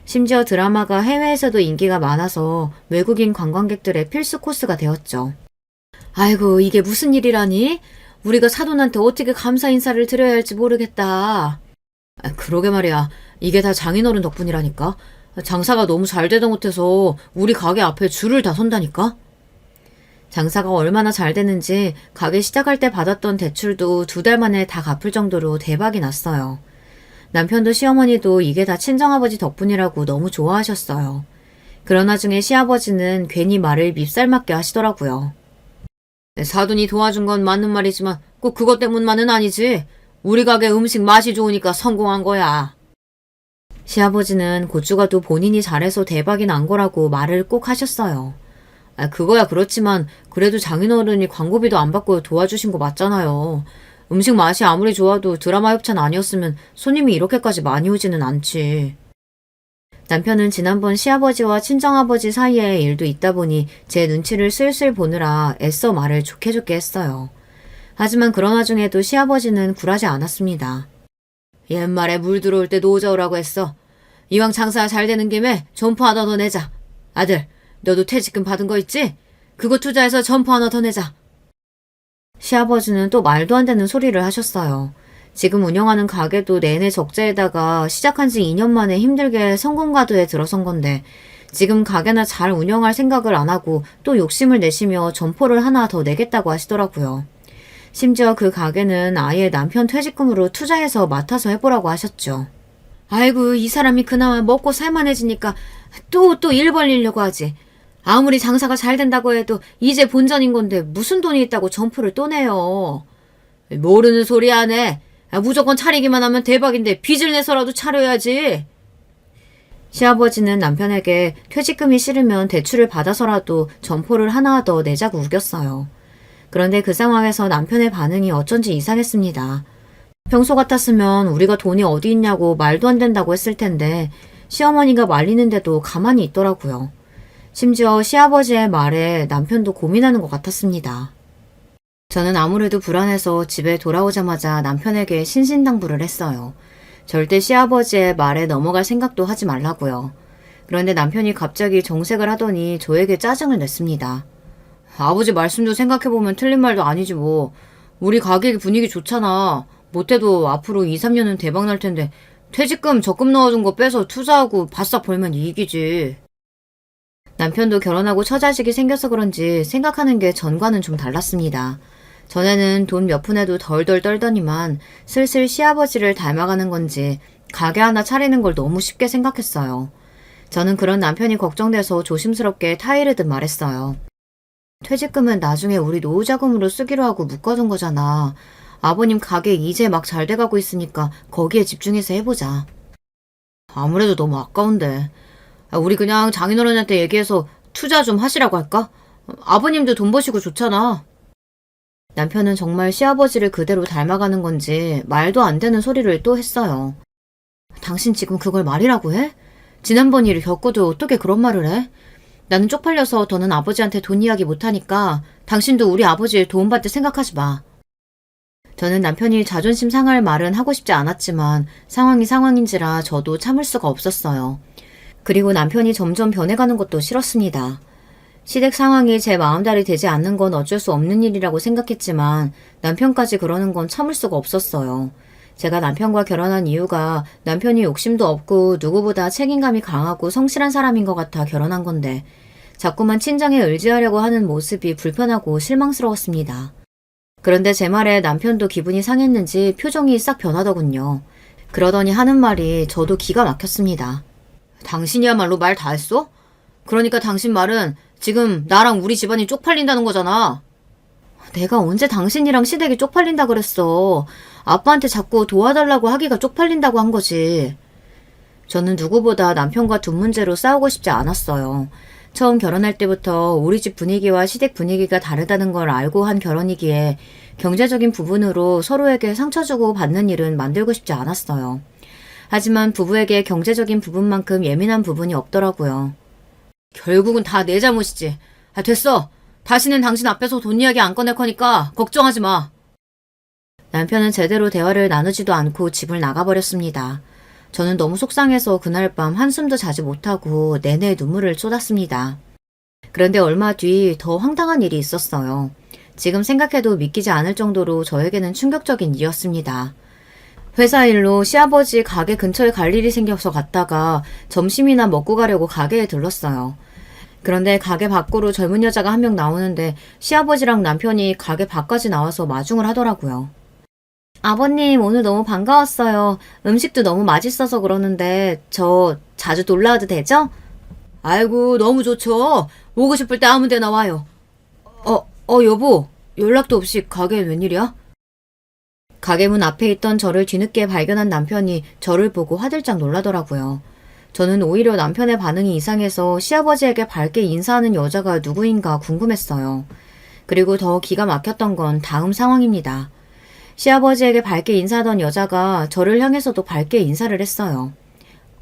심지어 드라마가 해외에서도 인기가 많아서 외국인 관광객들의 필수 코스가 되었죠. 아이고, 이게 무슨 일이라니? 우리가 사돈한테 어떻게 감사 인사를 드려야 할지 모르겠다. 그러게 말이야. 이게 다 장인어른 덕분이라니까. 장사가 너무 잘 되다 못해서 우리 가게 앞에 줄을 다 선다니까. 장사가 얼마나 잘 되는지 가게 시작할 때 받았던 대출도 2달 만에 다 갚을 정도로 대박이 났어요. 남편도 시어머니도 이게 다 친정아버지 덕분이라고 너무 좋아하셨어요. 그런 와중에 시아버지는 괜히 말을 밉살맞게 하시더라고요. 사돈이 도와준 건 맞는 말이지만 꼭 그것 때문만은 아니지. 우리 가게 음식 맛이 좋으니까 성공한 거야. 시아버지는 고추가도 본인이 잘해서 대박이 난 거라고 말을 꼭 하셨어요. 그거야 그렇지만 그래도 장인어른이 광고비도 안 받고 도와주신 거 맞잖아요. 음식 맛이 아무리 좋아도 드라마 협찬 아니었으면 손님이 이렇게까지 많이 오지는 않지. 남편은 지난번 시아버지와 친정아버지 사이에 일도 있다 보니 제 눈치를 슬슬 보느라 애써 말을 좋게 했어요. 하지만 그런 와중에도 시아버지는 굴하지 않았습니다. 옛말에 물 들어올 때 노자 오라고 했어. 이왕 장사 잘 되는 김에 점포 하나 더 내자. 아들, 너도 퇴직금 받은 거 있지? 그거 투자해서 점포 하나 더 내자. 시아버지는 또 말도 안 되는 소리를 하셨어요. 지금 운영하는 가게도 내내 적자에다가 시작한 지 2년 만에 힘들게 성공가도에 들어선 건데 지금 가게나 잘 운영할 생각을 안 하고 또 욕심을 내시며 점포를 하나 더 내겠다고 하시더라고요. 심지어 그 가게는 아예 남편 퇴직금으로 투자해서 맡아서 해보라고 하셨죠. 아이고, 이 사람이 그나마 먹고 살만해지니까 또 일 벌리려고 하지. 아무리 장사가 잘 된다고 해도 이제 본전인 건데 무슨 돈이 있다고 점포를 또 내요. 모르는 소리 안 해. 무조건 차리기만 하면 대박인데 빚을 내서라도 차려야지. 시아버지는 남편에게 퇴직금이 싫으면 대출을 받아서라도 점포를 하나 더 내자고 우겼어요. 그런데 그 상황에서 남편의 반응이 어쩐지 이상했습니다. 평소 같았으면 우리가 돈이 어디 있냐고 말도 안 된다고 했을 텐데 시어머니가 말리는데도 가만히 있더라고요. 심지어 시아버지의 말에 남편도 고민하는 것 같았습니다. 저는 아무래도 불안해서 집에 돌아오자마자 남편에게 신신당부를 했어요. 절대 시아버지의 말에 넘어갈 생각도 하지 말라고요. 그런데 남편이 갑자기 정색을 하더니 저에게 짜증을 냈습니다. 아버지 말씀도 생각해보면 틀린 말도 아니지 뭐. 우리 가게 분위기 좋잖아. 못해도 앞으로 2, 3년은 대박 날 텐데 퇴직금 적금 넣어둔 거 빼서 투자하고 바싹 벌면 이익이지. 남편도 결혼하고 처자식이 생겨서 그런지 생각하는 게 전과는 좀 달랐습니다. 전에는 돈 몇 푼에도 덜덜 떨더니만 슬슬 시아버지를 닮아가는 건지 가게 하나 차리는 걸 너무 쉽게 생각했어요. 저는 그런 남편이 걱정돼서 조심스럽게 타이르듯 말했어요. 퇴직금은 나중에 우리 노후자금으로 쓰기로 하고 묶어둔 거잖아. 아버님 가게 이제 막 잘 돼가고 있으니까 거기에 집중해서 해보자. 아무래도 너무 아까운데. 우리 그냥 장인어른한테 얘기해서 투자 좀 하시라고 할까? 아버님도 돈 버시고 좋잖아. 남편은 정말 시아버지를 그대로 닮아가는 건지 말도 안 되는 소리를 또 했어요. 당신 지금 그걸 말이라고 해? 지난번 일을 겪고도 어떻게 그런 말을 해? 나는 쪽팔려서 더는 아버지한테 돈 이야기 못하니까 당신도 우리 아버지의 도움받을 생각하지 마. 저는 남편이 자존심 상할 말은 하고 싶지 않았지만 상황이 상황인지라 저도 참을 수가 없었어요. 그리고 남편이 점점 변해가는 것도 싫었습니다. 시댁 상황이 제 마음대로 되지 않는 건 어쩔 수 없는 일이라고 생각했지만 남편까지 그러는 건 참을 수가 없었어요. 제가 남편과 결혼한 이유가 남편이 욕심도 없고 누구보다 책임감이 강하고 성실한 사람인 것 같아 결혼한 건데 자꾸만 친정에 의지하려고 하는 모습이 불편하고 실망스러웠습니다. 그런데 제 말에 남편도 기분이 상했는지 표정이 싹 변하더군요. 그러더니 하는 말이 저도 기가 막혔습니다. 당신이야말로 말 다 했어? 그러니까 당신 말은 지금 나랑 우리 집안이 쪽팔린다는 거잖아. 내가 언제 당신이랑 시댁이 쪽팔린다 그랬어. 아빠한테 자꾸 도와달라고 하기가 쪽팔린다고 한 거지. 저는 누구보다 남편과 돈 문제로 싸우고 싶지 않았어요. 처음 결혼할 때부터 우리 집 분위기와 시댁 분위기가 다르다는 걸 알고 한 결혼이기에 경제적인 부분으로 서로에게 상처 주고 받는 일은 만들고 싶지 않았어요. 하지만 부부에게 경제적인 부분만큼 예민한 부분이 없더라고요. 결국은 다 내 잘못이지. 됐어. 다시는 당신 앞에서 돈 이야기 안 꺼낼 거니까 걱정하지 마. 남편은 제대로 대화를 나누지도 않고 집을 나가버렸습니다. 저는 너무 속상해서 그날 밤 한숨도 자지 못하고 내내 눈물을 쏟았습니다. 그런데 얼마 뒤 더 황당한 일이 있었어요. 지금 생각해도 믿기지 않을 정도로 저에게는 충격적인 일이었습니다. 회사 일로 시아버지 가게 근처에 갈 일이 생겨서 갔다가 점심이나 먹고 가려고 가게에 들렀어요. 그런데 가게 밖으로 젊은 여자가 한 명 나오는데 시아버지랑 남편이 가게 밖까지 나와서 마중을 하더라고요. 아버님 오늘 너무 반가웠어요. 음식도 너무 맛있어서 그러는데 저 자주 놀러 와도 되죠? 아이고 너무 좋죠. 오고 싶을 때 아무 데나 와요. 여보 연락도 없이 가게에 웬일이야? 가게 문 앞에 있던 저를 뒤늦게 발견한 남편이 저를 보고 화들짝 놀라더라고요. 저는 오히려 남편의 반응이 이상해서 시아버지에게 밝게 인사하는 여자가 누구인가 궁금했어요. 그리고 더 기가 막혔던 건 다음 상황입니다. 시아버지에게 밝게 인사하던 여자가 저를 향해서도 밝게 인사를 했어요.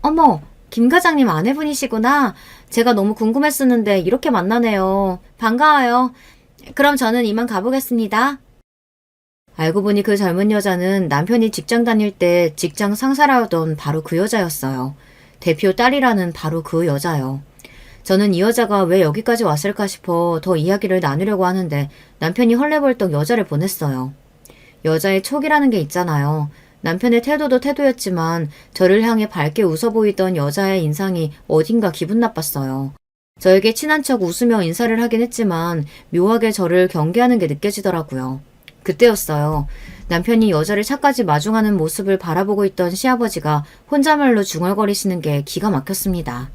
어머, 김 과장님 아내분이시구나. 제가 너무 궁금했었는데 이렇게 만나네요. 반가워요. 그럼 저는 이만 가보겠습니다. 알고 보니 그 젊은 여자는 남편이 직장 다닐 때 직장 상사라던 바로 그 여자였어요. 대표 딸이라는 바로 그 여자요. 저는 이 여자가 왜 여기까지 왔을까 싶어 더 이야기를 나누려고 하는데 남편이 헐레벌떡 여자를 보냈어요. 여자의 촉이라는 게 있잖아요. 남편의 태도도 태도였지만 저를 향해 밝게 웃어 보이던 여자의 인상이 어딘가 기분 나빴어요. 저에게 친한 척 웃으며 인사를 하긴 했지만 묘하게 저를 경계하는 게 느껴지더라고요. 그때였어요. 남편이 여자를 차까지 마중하는 모습을 바라보고 있던 시아버지가 혼잣말로 중얼거리시는 게 기가 막혔습니다.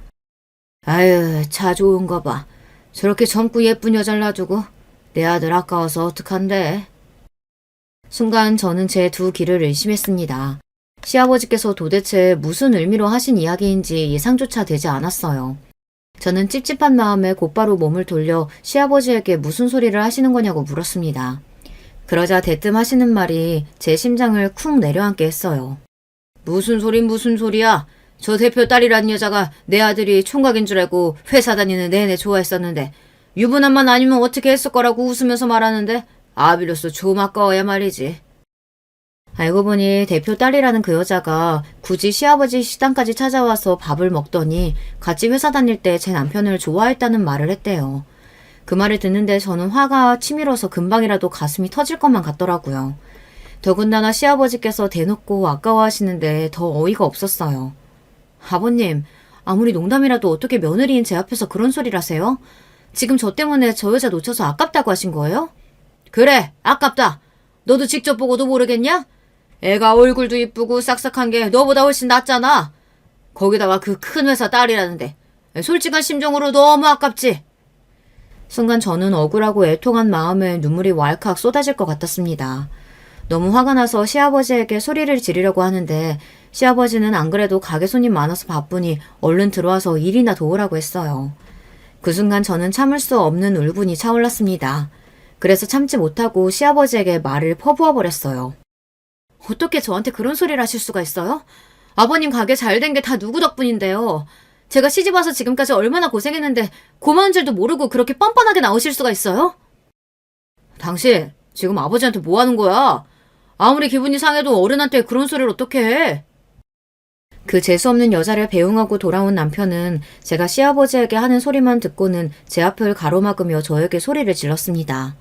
아유, 차 좋은가 봐. 저렇게 젊고 예쁜 여자를 놔두고 내 아들 아까워서 어떡한데. 순간 저는 제 두 귀를 의심했습니다. 시아버지께서 도대체 무슨 의미로 하신 이야기인지 예상조차 되지 않았어요. 저는 찝찝한 마음에 곧바로 몸을 돌려 시아버지에게 무슨 소리를 하시는 거냐고 물었습니다. 그러자 대뜸 하시는 말이 제 심장을 쿵 내려앉게 했어요. 무슨 소리야? 저 대표 딸이라는 여자가 내 아들이 총각인 줄 알고 회사 다니는 내내 좋아했었는데 유부남만 아니면 어떻게 했을 거라고 웃으면서 말하는데 아비로서 좀 아까워야 말이지. 알고 보니 대표 딸이라는 그 여자가 굳이 시아버지 식당까지 찾아와서 밥을 먹더니 같이 회사 다닐 때 제 남편을 좋아했다는 말을 했대요. 그 말을 듣는데 저는 화가 치밀어서 금방이라도 가슴이 터질 것만 같더라고요. 더군다나 시아버지께서 대놓고 아까워하시는데 더 어이가 없었어요. 아버님, 아무리 농담이라도 어떻게 며느리인 제 앞에서 그런 소리를 하세요? 지금 저 때문에 저 여자 놓쳐서 아깝다고 하신 거예요? 그래, 아깝다. 너도 직접 보고도 모르겠냐? 애가 얼굴도 이쁘고 싹싹한 게 너보다 훨씬 낫잖아. 거기다가 그 큰 회사 딸이라는데 솔직한 심정으로 너무 아깝지. 순간 저는 억울하고 애통한 마음에 눈물이 왈칵 쏟아질 것 같았습니다. 너무 화가 나서 시아버지에게 소리를 지르려고 하는데 시아버지는 안 그래도 가게 손님 많아서 바쁘니 얼른 들어와서 일이나 도우라고 했어요. 그 순간 저는 참을 수 없는 울분이 차올랐습니다. 그래서 참지 못하고 시아버지에게 말을 퍼부어 버렸어요. 어떻게 저한테 그런 소리를 하실 수가 있어요? 아버님 가게 잘 된 게 다 누구 덕분인데요. 제가 시집와서 지금까지 얼마나 고생했는데 고마운 줄도 모르고 그렇게 뻔뻔하게 나오실 수가 있어요? 당신 지금 아버지한테 뭐 하는 거야? 아무리 기분이 상해도 어른한테 그런 소리를 어떻게 해? 그 재수없는 여자를 배웅하고 돌아온 남편은 제가 시아버지에게 하는 소리만 듣고는 제 앞을 가로막으며 저에게 소리를 질렀습니다.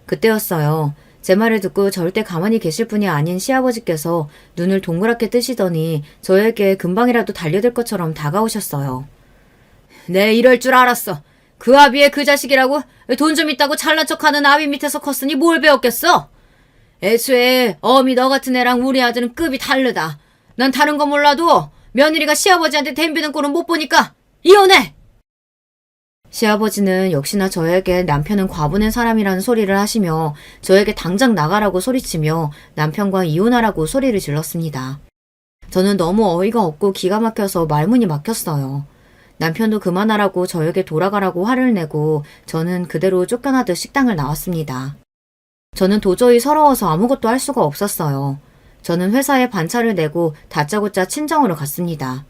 그때였어요. 제 말을 듣고 절대 가만히 계실 분이 아닌 시아버지께서 눈을 동그랗게 뜨시더니 저에게 금방이라도 달려들 것처럼 다가오셨어요. 네, 이럴 줄 알았어. 그 아비의 그 자식이라고 돈 좀 있다고 잘난 척하는 아비 밑에서 컸으니 뭘 배웠겠어? 애초에 어미 너 같은 애랑 우리 아들은 급이 다르다. 난 다른 거 몰라도 며느리가 시아버지한테 댐비는 꼴은 못 보니까 이혼해! 시아버지는 역시나 저에게 남편은 과분한 사람이라는 소리를 하시며 저에게 당장 나가라고 소리치며 남편과 이혼하라고 소리를 질렀습니다. 저는 너무 어이가 없고 기가 막혀서 말문이 막혔어요. 남편도 그만하라고 저에게 돌아가라고 화를 내고 저는 그대로 쫓겨나듯 식당을 나왔습니다. 저는 도저히 서러워서 아무것도 할 수가 없었어요. 저는 회사에 반차를 내고 다짜고짜 친정으로 갔습니다.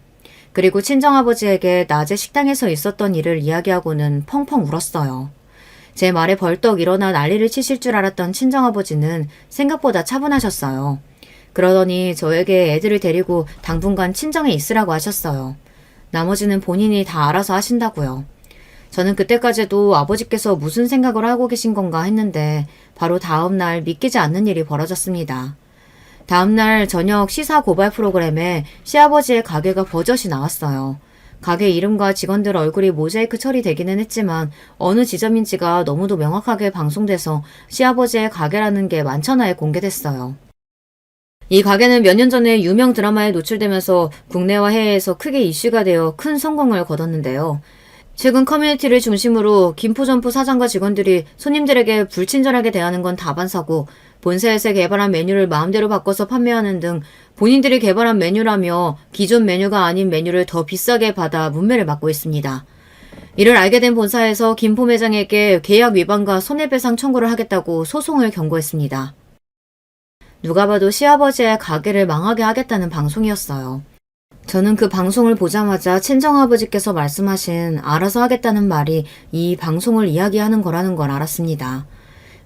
그리고 친정아버지에게 낮에 식당에서 있었던 일을 이야기하고는 펑펑 울었어요. 제 말에 벌떡 일어나 난리를 치실 줄 알았던 친정아버지는 생각보다 차분하셨어요. 그러더니 저에게 애들을 데리고 당분간 친정에 있으라고 하셨어요. 나머지는 본인이 다 알아서 하신다고요. 저는 그때까지도 아버지께서 무슨 생각을 하고 계신 건가 했는데 바로 다음 날 믿기지 않는 일이 벌어졌습니다. 다음날 저녁 시사 고발 프로그램에 시아버지의 가게가 버젓이 나왔어요. 가게 이름과 직원들 얼굴이 모자이크 처리되기는 했지만 어느 지점인지가 너무도 명확하게 방송돼서 시아버지의 가게라는 게 만천하에 공개됐어요. 이 가게는 몇 년 전에 유명 드라마에 노출되면서 국내와 해외에서 크게 이슈가 되어 큰 성공을 거뒀는데요. 최근 커뮤니티를 중심으로 김포점포 사장과 직원들이 손님들에게 불친절하게 대하는 건 다반사고 본사에서 개발한 메뉴를 마음대로 바꿔서 판매하는 등 본인들이 개발한 메뉴라며 기존 메뉴가 아닌 메뉴를 더 비싸게 받아 문매를 맡고 있습니다. 이를 알게 된 본사에서 김포 매장에게 계약 위반과 손해배상 청구를 하겠다고 소송을 경고했습니다. 누가 봐도 시아버지의 가게를 망하게 하겠다는 방송이었어요. 저는 그 방송을 보자마자 친정아버지께서 말씀하신 알아서 하겠다는 말이 이 방송을 이야기하는 거라는 걸 알았습니다.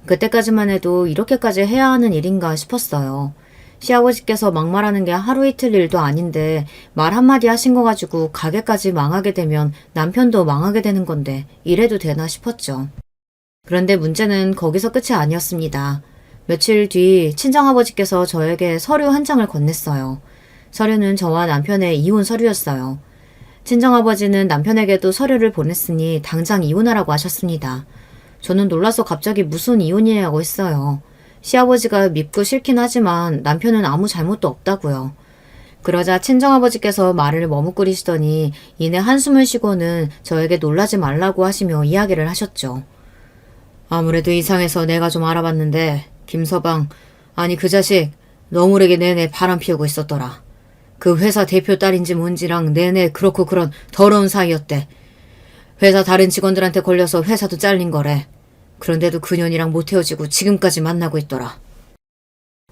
그때까지만 해도 이렇게까지 해야 하는 일인가 싶었어요. 시아버지께서 막말하는 게 하루 이틀 일도 아닌데 말 한마디 하신 거 가지고 가게까지 망하게 되면 남편도 망하게 되는 건데 이래도 되나 싶었죠. 그런데 문제는 거기서 끝이 아니었습니다. 며칠 뒤 친정아버지께서 저에게 서류 한 장을 건넸어요. 서류는 저와 남편의 이혼 서류였어요. 친정아버지는 남편에게도 서류를 보냈으니 당장 이혼하라고 하셨습니다. 저는 놀라서 갑자기 무슨 이혼이냐고 했어요. 시아버지가 밉고 싫긴 하지만 남편은 아무 잘못도 없다고요. 그러자 친정아버지께서 말을 머뭇거리시더니 이내 한숨을 쉬고는 저에게 놀라지 말라고 하시며 이야기를 하셨죠. 아무래도 이상해서 내가 좀 알아봤는데 김서방, 아니 그 자식 너무르게 내내 바람 피우고 있었더라. 그 회사 대표 딸인지 뭔지랑 내내 그렇고 그런 더러운 사이였대. 회사 다른 직원들한테 걸려서 회사도 잘린 거래. 그런데도 그년이랑 못 헤어지고 지금까지 만나고 있더라.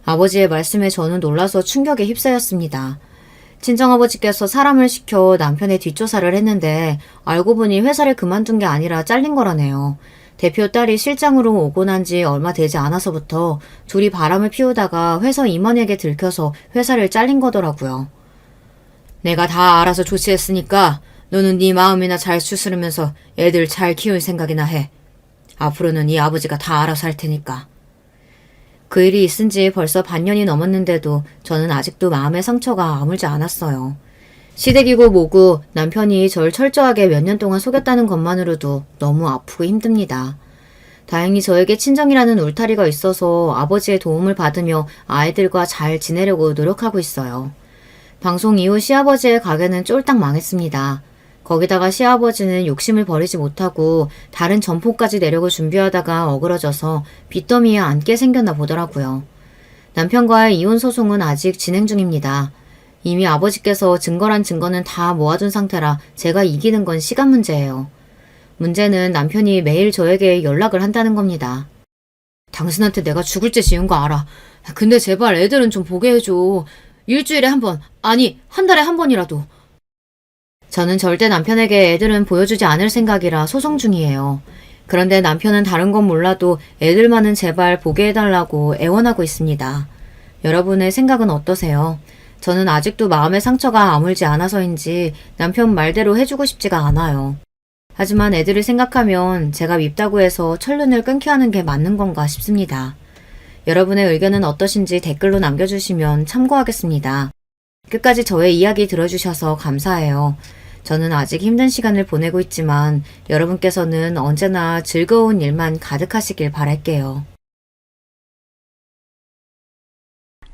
아버지의 말씀에 저는 놀라서 충격에 휩싸였습니다. 친정아버지께서 사람을 시켜 남편의 뒷조사를 했는데 알고 보니 회사를 그만둔 게 아니라 잘린 거라네요. 대표 딸이 실장으로 오고 난 지 얼마 되지 않아서부터 둘이 바람을 피우다가 회사 임원에게 들켜서 회사를 잘린 거더라고요. 내가 다 알아서 조치했으니까 너는 네 마음이나 잘 추스르면서 애들 잘 키울 생각이나 해. 앞으로는 네 아버지가 다 알아서 할 테니까. 그 일이 있은 지 벌써 반년이 넘었는데도 저는 아직도 마음의 상처가 아물지 않았어요. 시댁이고 뭐고 남편이 절 철저하게 몇 년 동안 속였다는 것만으로도 너무 아프고 힘듭니다. 다행히 저에게 친정이라는 울타리가 있어서 아버지의 도움을 받으며 아이들과 잘 지내려고 노력하고 있어요. 방송 이후 시아버지의 가게는 쫄딱 망했습니다. 거기다가 시아버지는 욕심을 버리지 못하고 다른 점포까지 내려고 준비하다가 어그러져서 빚더미에 앉게 생겼나 보더라고요. 남편과의 이혼 소송은 아직 진행 중입니다. 이미 아버지께서 증거란 증거는 다 모아둔 상태라 제가 이기는 건 시간 문제예요. 문제는 남편이 매일 저에게 연락을 한다는 겁니다. 당신한테 내가 죽을 죄 지은 거 알아. 근데 제발 애들은 좀 보게 해줘. 일주일에 한 번, 아니 한 달에 한 번이라도. 저는 절대 남편에게 애들은 보여주지 않을 생각이라 소송 중이에요. 그런데 남편은 다른 건 몰라도 애들만은 제발 보게 해달라고 애원하고 있습니다. 여러분의 생각은 어떠세요? 저는 아직도 마음의 상처가 아물지 않아서인지 남편 말대로 해주고 싶지가 않아요. 하지만 애들을 생각하면 제가 밉다고 해서 천륜을 끊게 하는 게 맞는 건가 싶습니다. 여러분의 의견은 어떠신지 댓글로 남겨주시면 참고하겠습니다. 끝까지 저의 이야기 들어주셔서 감사해요. 저는 아직 힘든 시간을 보내고 있지만 여러분께서는 언제나 즐거운 일만 가득하시길 바랄게요.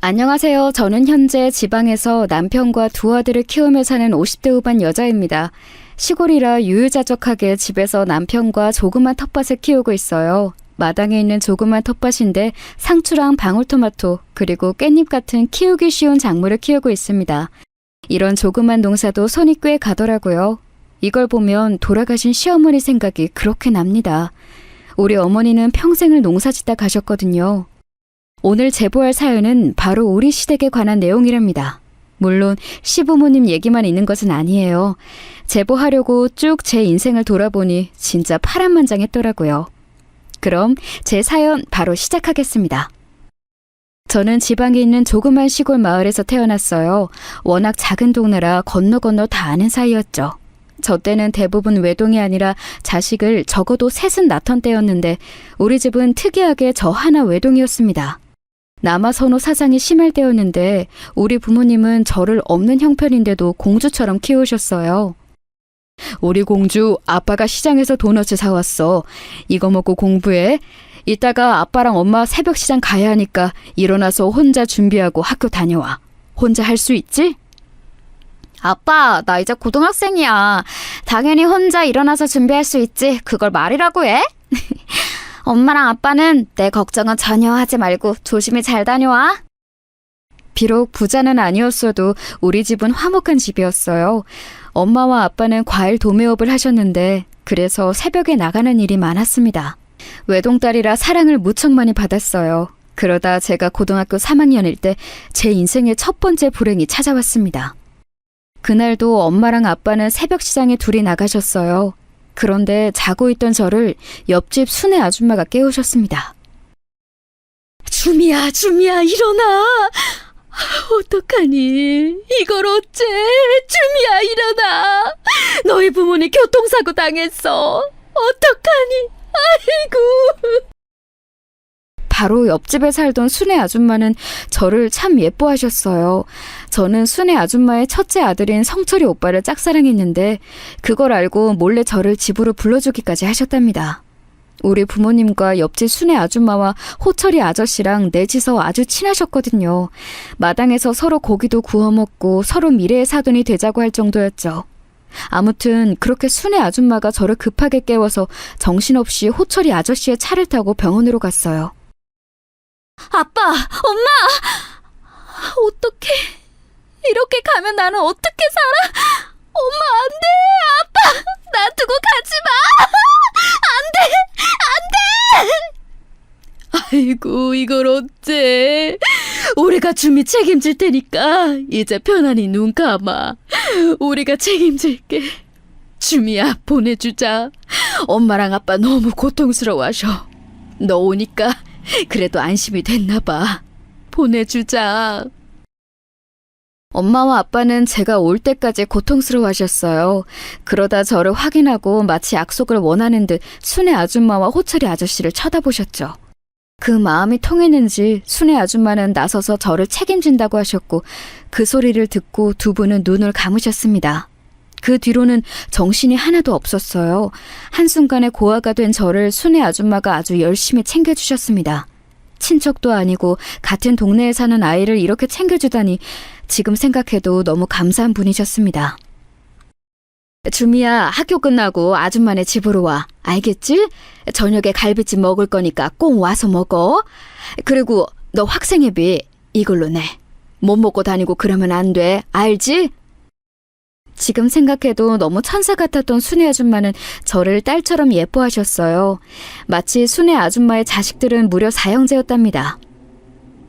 안녕하세요. 저는 현재 지방에서 남편과 두 아들을 키우며 사는 50대 후반 여자입니다. 시골이라 유유자적하게 집에서 남편과 조그만 텃밭을 키우고 있어요. 마당에 있는 조그만 텃밭인데 상추랑 방울토마토 그리고 깻잎 같은 키우기 쉬운 작물을 키우고 있습니다. 이런 조그만 농사도 손이 꽤 가더라고요. 이걸 보면 돌아가신 시어머니 생각이 그렇게 납니다. 우리 어머니는 평생을 농사짓다 가셨거든요. 오늘 제보할 사연은 바로 우리 시댁에 관한 내용이랍니다. 물론 시부모님 얘기만 있는 것은 아니에요. 제보하려고 쭉 제 인생을 돌아보니 진짜 파란만장했더라고요. 그럼 제 사연 바로 시작하겠습니다. 저는 지방에 있는 조그만 시골 마을에서 태어났어요. 워낙 작은 동네라 건너 다 아는 사이였죠. 저 때는 대부분 외동이 아니라 자식을 적어도 셋은 낳던 때였는데 우리 집은 특이하게 저 하나 외동이었습니다. 남아선호 사상이 심할 때였는데 우리 부모님은 저를 없는 형편인데도 공주처럼 키우셨어요. 우리 공주 아빠가 시장에서 도넛을 사왔어. 이거 먹고 공부해. 이따가 아빠랑 엄마 새벽 시장 가야 하니까 일어나서 혼자 준비하고 학교 다녀와. 혼자 할 수 있지? 아빠, 나 이제 고등학생이야. 당연히 혼자 일어나서 준비할 수 있지. 그걸 말이라고 해? 엄마랑 아빠는 내 걱정은 전혀 하지 말고 조심히 잘 다녀와. 비록 부자는 아니었어도 우리 집은 화목한 집이었어요. 엄마와 아빠는 과일 도매업을 하셨는데 그래서 새벽에 나가는 일이 많았습니다. 외동딸이라 사랑을 무척 많이 받았어요. 그러다 제가 고등학교 3학년일 때 제 인생의 첫 번째 불행이 찾아왔습니다. 그날도 엄마랑 아빠는 새벽 시장에 둘이 나가셨어요. 그런데 자고 있던 저를 옆집 순애 아줌마가 깨우셨습니다. 주미야, 일어나. 어떡하니? 이걸 어째? 주미야, 일어나. 너희 부모님 교통사고 당했어. 어떡하니? 아이고. 바로 옆집에 살던 순애 아줌마는 저를 참 예뻐하셨어요. 저는 순애 아줌마의 첫째 아들인 성철이 오빠를 짝사랑했는데 그걸 알고 몰래 저를 집으로 불러주기까지 하셨답니다. 우리 부모님과 옆집 순애 아줌마와 호철이 아저씨랑 넷이서 아주 친하셨거든요. 마당에서 서로 고기도 구워 먹고 서로 미래의 사돈이 되자고 할 정도였죠. 아무튼 그렇게 순애 아줌마가 저를 급하게 깨워서 정신없이 호철이 아저씨의 차를 타고 병원으로 갔어요. 아빠! 엄마! 어떡해. 이렇게 가면 나는 어떻게 살아? 엄마, 안 돼! 아빠! 나 두고 가지 마! 안 돼! 아이고, 이걸 어째. 우리가 주미 책임질 테니까 이제 편안히 눈 감아. 우리가 책임질게. 주미야, 보내주자. 엄마랑 아빠 너무 고통스러워하셔. 너 오니까 그래도 안심이 됐나 봐. 보내주자. 엄마와 아빠는 제가 올 때까지 고통스러워하셨어요. 그러다 저를 확인하고 마치 약속을 원하는 듯 순애 아줌마와 호철이 아저씨를 쳐다보셨죠. 그 마음이 통했는지 순애 아줌마는 나서서 저를 책임진다고 하셨고 그 소리를 듣고 두 분은 눈을 감으셨습니다. 그 뒤로는 정신이 하나도 없었어요. 한순간에 고아가 된 저를 순애 아줌마가 아주 열심히 챙겨주셨습니다. 친척도 아니고 같은 동네에 사는 아이를 이렇게 챙겨주다니 지금 생각해도 너무 감사한 분이셨습니다. 주미야, 학교 끝나고 아줌마네 집으로 와. 알겠지? 저녁에 갈비찜 먹을 거니까 꼭 와서 먹어. 그리고 너 학생회비 이걸로 내. 못 먹고 다니고 그러면 안 돼. 알지? 지금 생각해도 너무 천사 같았던 순애 아줌마는 저를 딸처럼 예뻐하셨어요. 마치 순애 아줌마의 자식들은 무려 4형제였답니다.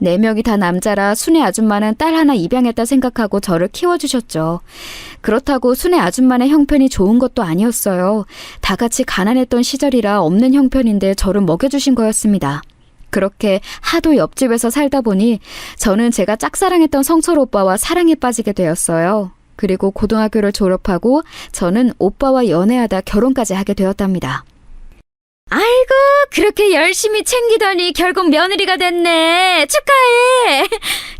4명이 다 남자라 순애 아줌마는 딸 하나 입양했다 생각하고 저를 키워주셨죠. 그렇다고 순애 아줌마의 형편이 좋은 것도 아니었어요. 다 같이 가난했던 시절이라 없는 형편인데 저를 먹여주신 거였습니다. 그렇게 하도 옆집에서 살다 보니 저는 제가 짝사랑했던 성철 오빠와 사랑에 빠지게 되었어요. 그리고 고등학교를 졸업하고 저는 오빠와 연애하다 결혼까지 하게 되었답니다. 아이고, 그렇게 열심히 챙기더니 결국 며느리가 됐네. 축하해.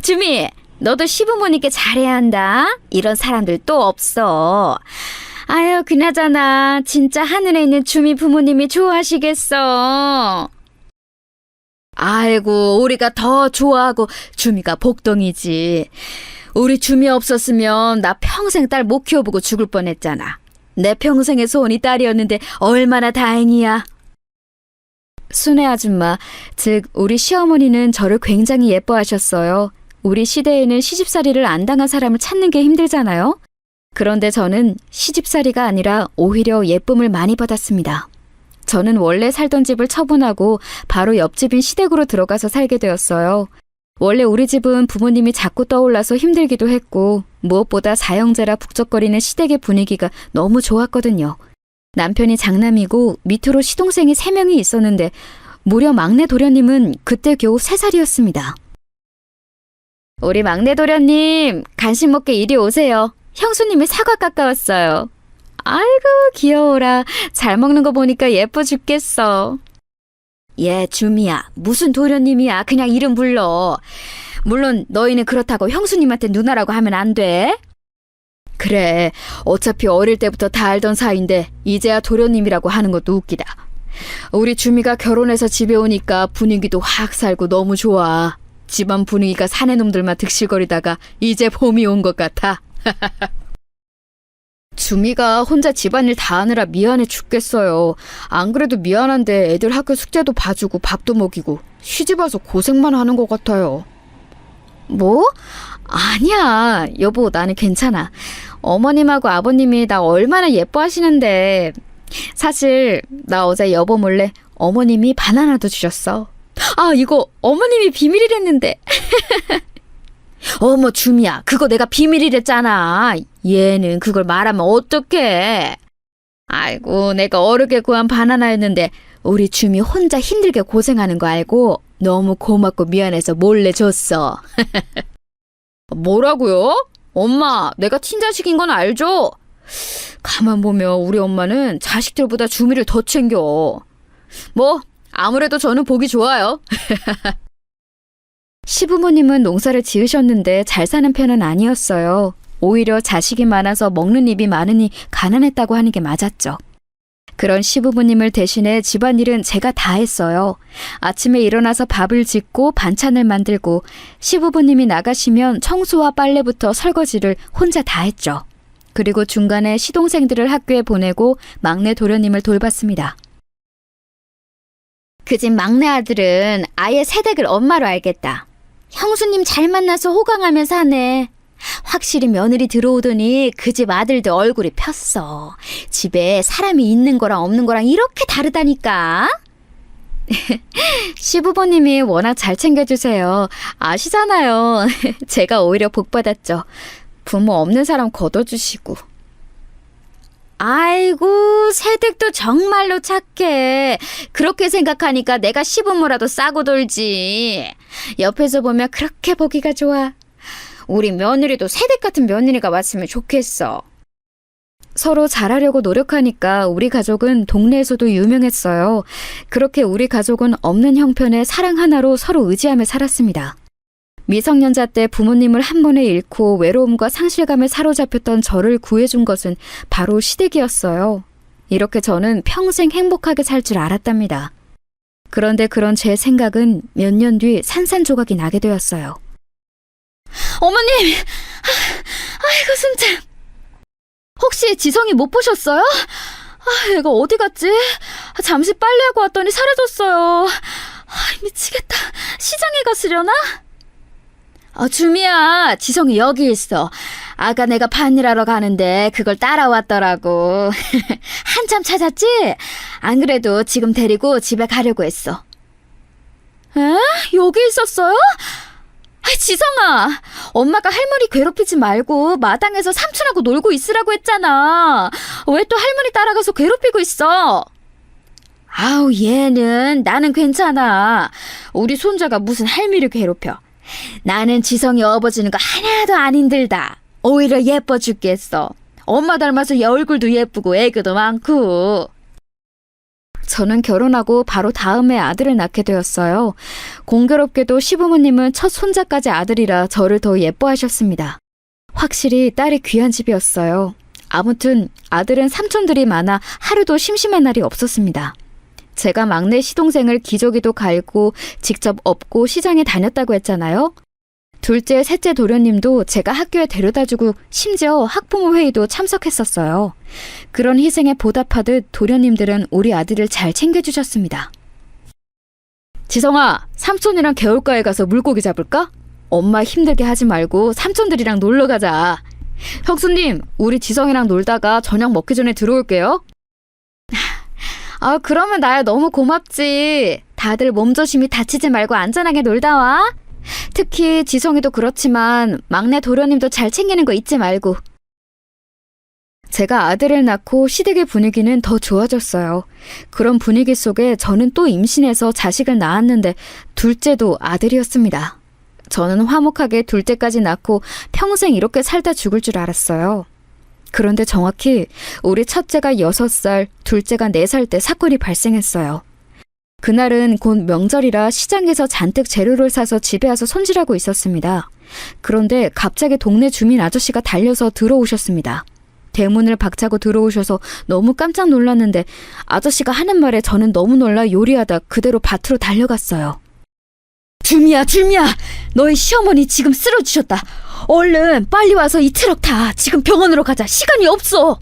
주미, 너도 시부모님께 잘해야 한다. 이런 사람들 또 없어. 아유, 그나저나 진짜 하늘에 있는 주미 부모님이 좋아하시겠어. 아이고, 우리가 더 좋아하고 주미가 복덩이지. 우리 주미 없었으면 나 평생 딸 못 키워보고 죽을 뻔했잖아. 내 평생의 소원이 딸이었는데 얼마나 다행이야. 순애 아줌마, 즉 우리 시어머니는 저를 굉장히 예뻐하셨어요. 우리 시대에는 시집살이를 안 당한 사람을 찾는 게 힘들잖아요. 그런데 저는 시집살이가 아니라 오히려 예쁨을 많이 받았습니다. 저는 원래 살던 집을 처분하고 바로 옆집인 시댁으로 들어가서 살게 되었어요. 원래 우리 집은 부모님이 자꾸 떠올라서 힘들기도 했고 무엇보다 4형제라 북적거리는 시댁의 분위기가 너무 좋았거든요. 남편이 장남이고 밑으로 시동생이 3명이 있었는데 무려 막내 도련님은 그때 겨우 3살이었습니다. 우리 막내 도련님, 간식 먹게 이리 오세요. 형수님이 사과 깎아왔어요. 아이고 귀여워라. 잘 먹는 거 보니까 예뻐 죽겠어. 예, 주미야. 무슨 도련님이야. 그냥 이름 불러. 물론 너희는 그렇다고 형수님한테 누나라고 하면 안 돼. 그래, 어차피 어릴 때부터 다 알던 사이인데 이제야 도련님이라고 하는 것도 웃기다. 우리 주미가 결혼해서 집에 오니까 분위기도 확 살고 너무 좋아. 집안 분위기가 사내 놈들만 득실거리다가 이제 봄이 온 것 같아. 주미가 혼자 집안일 다 하느라 미안해 죽겠어요. 안 그래도 미안한데 애들 학교 숙제도 봐주고 밥도 먹이고 시집 와서 고생만 하는 것 같아요. 뭐? 아니야. 여보, 나는 괜찮아. 어머님하고 아버님이 나 얼마나 예뻐하시는데. 사실 나 어제 여보 몰래 어머님이 바나나도 주셨어. 아, 이거 어머님이 비밀이랬는데. 어머, 주미야, 그거 내가 비밀이랬잖아. 얘는 그걸 말하면 어떡해. 아이고, 내가 어렵게 구한 바나나였는데 우리 주미 혼자 힘들게 고생하는 거 알고 너무 고맙고 미안해서 몰래 줬어. 뭐라고요? 엄마, 내가 친자식인 건 알죠? 가만 보면 우리 엄마는 자식들보다 주미를 더 챙겨. 뭐 아무래도 저는 보기 좋아요. 시부모님은 농사를 지으셨는데 잘 사는 편은 아니었어요. 오히려 자식이 많아서 먹는 입이 많으니 가난했다고 하는 게 맞았죠. 그런 시부모님을 대신해 집안일은 제가 다 했어요. 아침에 일어나서 밥을 짓고 반찬을 만들고 시부모님이 나가시면 청소와 빨래부터 설거지를 혼자 다 했죠. 그리고 중간에 시동생들을 학교에 보내고 막내 도련님을 돌봤습니다. 그 집 막내 아들은 아예 새댁을 엄마로 알겠다. 형수님 잘 만나서 호강하며 사네. 확실히 며느리 들어오더니 그 집 아들도 얼굴이 폈어. 집에 사람이 있는 거랑 없는 거랑 이렇게 다르다니까. 시부모님이 워낙 잘 챙겨주세요. 아시잖아요. 제가 오히려 복받았죠. 부모 없는 사람 걷어주시고. 아이고, 새댁도 정말로 착해. 그렇게 생각하니까 내가 시부모라도 싸고 돌지. 옆에서 보면 그렇게 보기가 좋아. 우리 며느리도 새댁 같은 며느리가 왔으면 좋겠어. 서로 잘하려고 노력하니까 우리 가족은 동네에서도 유명했어요. 그렇게 우리 가족은 없는 형편에 사랑 하나로 서로 의지하며 살았습니다. 미성년자 때 부모님을 한 번에 잃고 외로움과 상실감에 사로잡혔던 저를 구해준 것은 바로 시댁이었어요. 이렇게 저는 평생 행복하게 살 줄 알았답니다. 그런데 그런 제 생각은 몇 년 뒤 산산조각이 나게 되었어요. 어머님! 아이고 숨참. 혹시 지성이 못 보셨어요? 얘가 어디 갔지? 잠시 빨래하고 왔더니 사라졌어요. 미치겠다. 시장에 갔으려나? 주미야, 지성이 여기 있어. 아까 내가 밭일하러 가는데 그걸 따라왔더라고. 한참 찾았지? 안 그래도 지금 데리고 집에 가려고 했어. 에? 여기 있었어요? 지성아, 엄마가 할머니 괴롭히지 말고 마당에서 삼촌하고 놀고 있으라고 했잖아. 왜 또 할머니 따라가서 괴롭히고 있어? 아우, 얘는 나는 괜찮아. 우리 손자가 무슨 할미를 괴롭혀. 나는 지성이 업어주는 거 하나도 안 힘들다. 오히려 예뻐 죽겠어. 엄마 닮아서 얘 얼굴도 예쁘고 애교도 많고. 저는 결혼하고 바로 다음에 아들을 낳게 되었어요. 공교롭게도 시부모님은 첫 손자까지 아들이라 저를 더 예뻐하셨습니다. 확실히 딸이 귀한 집이었어요. 아무튼 아들은 삼촌들이 많아 하루도 심심한 날이 없었습니다. 제가 막내 시동생을 기저귀도 갈고 직접 업고 시장에 다녔다고 했잖아요. 둘째, 셋째 도련님도 제가 학교에 데려다주고 심지어 학부모 회의도 참석했었어요. 그런 희생에 보답하듯 도련님들은 우리 아들을 잘 챙겨주셨습니다. 지성아, 삼촌이랑 개울가에 가서 물고기 잡을까? 엄마 힘들게 하지 말고 삼촌들이랑 놀러 가자. 형수님, 우리 지성이랑 놀다가 저녁 먹기 전에 들어올게요. 그러면 나야 너무 고맙지. 다들 몸조심히 다치지 말고 안전하게 놀다 와. 특히 지성이도 그렇지만 막내 도련님도 잘 챙기는 거 잊지 말고. 제가 아들을 낳고 시댁의 분위기는 더 좋아졌어요. 그런 분위기 속에 저는 또 임신해서 자식을 낳았는데 둘째도 아들이었습니다. 저는 화목하게 둘째까지 낳고 평생 이렇게 살다 죽을 줄 알았어요. 그런데 정확히 우리 첫째가 6살, 둘째가 4살 때 사건이 발생했어요. 그날은 곧 명절이라 시장에서 잔뜩 재료를 사서 집에 와서 손질하고 있었습니다. 그런데 갑자기 동네 주민 아저씨가 달려서 들어오셨습니다. 대문을 박차고 들어오셔서 너무 깜짝 놀랐는데 아저씨가 하는 말에 저는 너무 놀라 요리하다 그대로 밭으로 달려갔어요. 주미야, 너희 시어머니 지금 쓰러지셨다. 얼른 빨리 와서 이 트럭 타. 지금 병원으로 가자. 시간이 없어.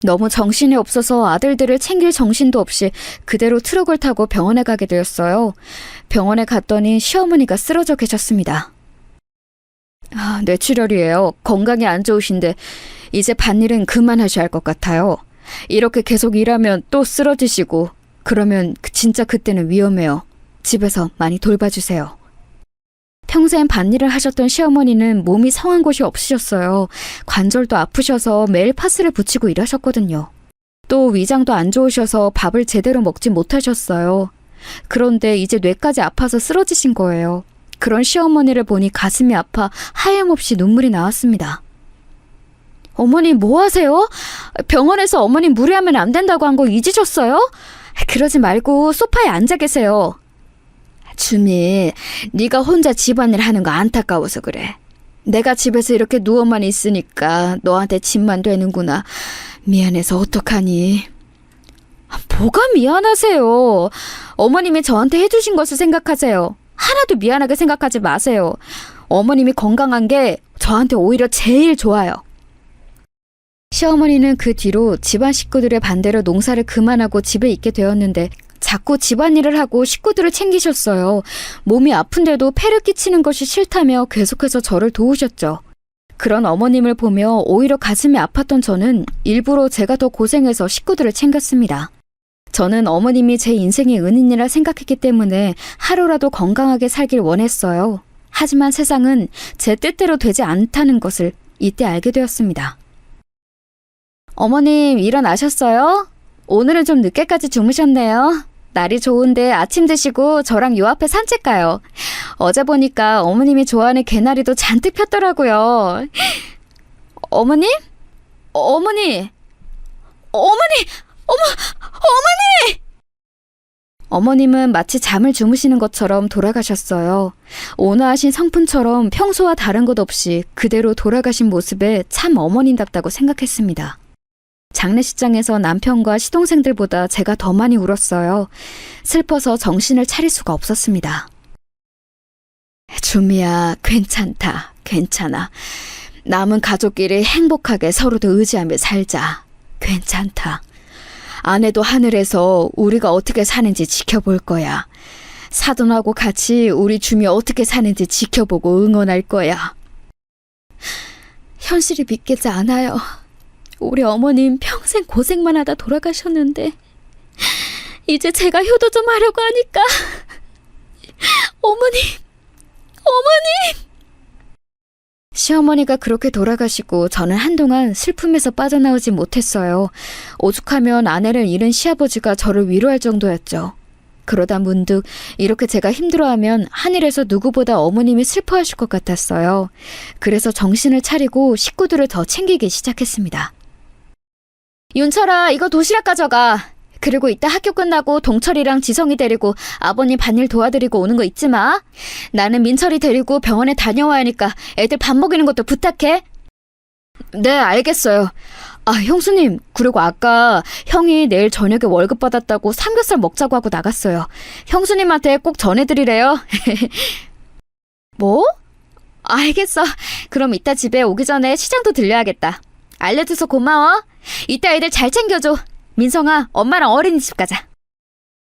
너무 정신이 없어서 아들들을 챙길 정신도 없이 그대로 트럭을 타고 병원에 가게 되었어요. 병원에 갔더니 시어머니가 쓰러져 계셨습니다. 뇌출혈이에요. 건강이 안 좋으신데 이제 밭일은 그만하셔야 할 것 같아요. 이렇게 계속 일하면 또 쓰러지시고 그러면 진짜 그때는 위험해요. 집에서 많이 돌봐주세요. 평생 밭일을 하셨던 시어머니는 몸이 성한 곳이 없으셨어요. 관절도 아프셔서 매일 파스를 붙이고 일하셨거든요. 또 위장도 안 좋으셔서 밥을 제대로 먹지 못하셨어요. 그런데 이제 뇌까지 아파서 쓰러지신 거예요. 그런 시어머니를 보니 가슴이 아파 하염없이 눈물이 나왔습니다. 어머니 뭐 하세요? 병원에서 어머니 무리하면 안 된다고 한 거 잊으셨어요? 그러지 말고 소파에 앉아 계세요. 주미, 네가 혼자 집안일 하는 거 안타까워서 그래. 내가 집에서 이렇게 누워만 있으니까 너한테 짐만 되는구나. 미안해서 어떡하니? 뭐가 미안하세요. 어머님이 저한테 해주신 것을 생각하세요. 하나도 미안하게 생각하지 마세요. 어머님이 건강한 게 저한테 오히려 제일 좋아요. 시어머니는 그 뒤로 집안 식구들의 반대로 농사를 그만하고 집에 있게 되었는데 자꾸 집안일을 하고 식구들을 챙기셨어요. 몸이 아픈데도 폐를 끼치는 것이 싫다며 계속해서 저를 도우셨죠. 그런 어머님을 보며 오히려 가슴이 아팠던 저는 일부러 제가 더 고생해서 식구들을 챙겼습니다. 저는 어머님이 제 인생의 은인이라 생각했기 때문에 하루라도 건강하게 살길 원했어요. 하지만 세상은 제 뜻대로 되지 않다는 것을 이때 알게 되었습니다. 어머님 일어나셨어요? 오늘은 좀 늦게까지 주무셨네요. 날이 좋은데 아침 드시고 저랑 요 앞에 산책 가요. 어제 보니까 어머님이 좋아하는 개나리도 잔뜩 폈더라고요. 어머님? 어머니! 어머니! 어머니! 어머님은 마치 잠을 주무시는 것처럼 돌아가셨어요. 온화하신 성품처럼 평소와 다른 것 없이 그대로 돌아가신 모습에 참 어머님답다고 생각했습니다. 장례식장에서 남편과 시동생들보다 제가 더 많이 울었어요. 슬퍼서 정신을 차릴 수가 없었습니다. 주미야, 괜찮다. 괜찮아. 남은 가족끼리 행복하게 서로도 의지하며 살자. 괜찮다. 아내도 하늘에서 우리가 어떻게 사는지 지켜볼 거야. 사돈하고 같이 우리 주미 어떻게 사는지 지켜보고 응원할 거야. 현실이 믿기지 않아요. 우리 어머님 평생 고생만 하다 돌아가셨는데 이제 제가 효도 좀 하려고 하니까 어머님! 시어머니가 그렇게 돌아가시고 저는 한동안 슬픔에서 빠져나오지 못했어요. 오죽하면 아내를 잃은 시아버지가 저를 위로할 정도였죠. 그러다 문득 이렇게 제가 힘들어하면 하늘에서 누구보다 어머님이 슬퍼하실 것 같았어요. 그래서 정신을 차리고 식구들을 더 챙기기 시작했습니다. 윤철아, 이거 도시락 가져가. 그리고 이따 학교 끝나고 동철이랑 지성이 데리고 아버님 밭일 도와드리고 오는 거 잊지 마. 나는 민철이 데리고 병원에 다녀와야 하니까 애들 밥 먹이는 것도 부탁해. 네, 알겠어요. 아, 형수님, 그리고 아까 형이 내일 저녁에 월급 받았다고 삼겹살 먹자고 하고 나갔어요. 형수님한테 꼭 전해드리래요. 뭐? 알겠어. 그럼 이따 집에 오기 전에 시장도 들려야겠다. 알려줘서 고마워. 이따 애들 잘 챙겨줘. 민성아, 엄마랑 어린이집 가자.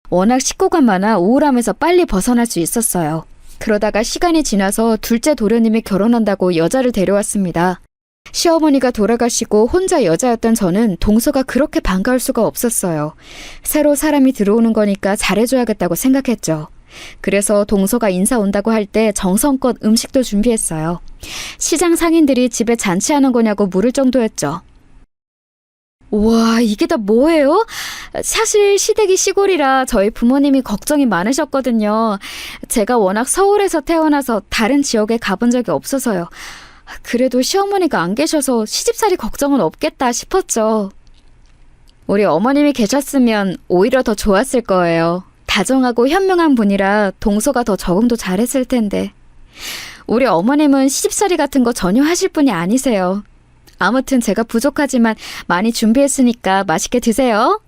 워낙 식구가 많아 우울함에서 빨리 벗어날 수 있었어요. 그러다가 시간이 지나서 둘째 도련님이 결혼한다고 여자를 데려왔습니다. 시어머니가 돌아가시고 혼자 여자였던 저는 동서가 그렇게 반가울 수가 없었어요. 새로 사람이 들어오는 거니까 잘해줘야겠다고 생각했죠. 그래서 동서가 인사 온다고 할 때 정성껏 음식도 준비했어요. 시장 상인들이 집에 잔치하는 거냐고 물을 정도였죠. 와, 이게 다 뭐예요? 사실 시댁이 시골이라 저희 부모님이 걱정이 많으셨거든요. 제가 워낙 서울에서 태어나서 다른 지역에 가본 적이 없어서요. 그래도 시어머니가 안 계셔서 시집살이 걱정은 없겠다 싶었죠. 우리 어머님이 계셨으면 오히려 더 좋았을 거예요. 다정하고 현명한 분이라 동서가 더 적응도 잘했을 텐데. 우리 어머님은 시집살이 같은 거 전혀 하실 분이 아니세요. 아무튼 제가 부족하지만 많이 준비했으니까 맛있게 드세요.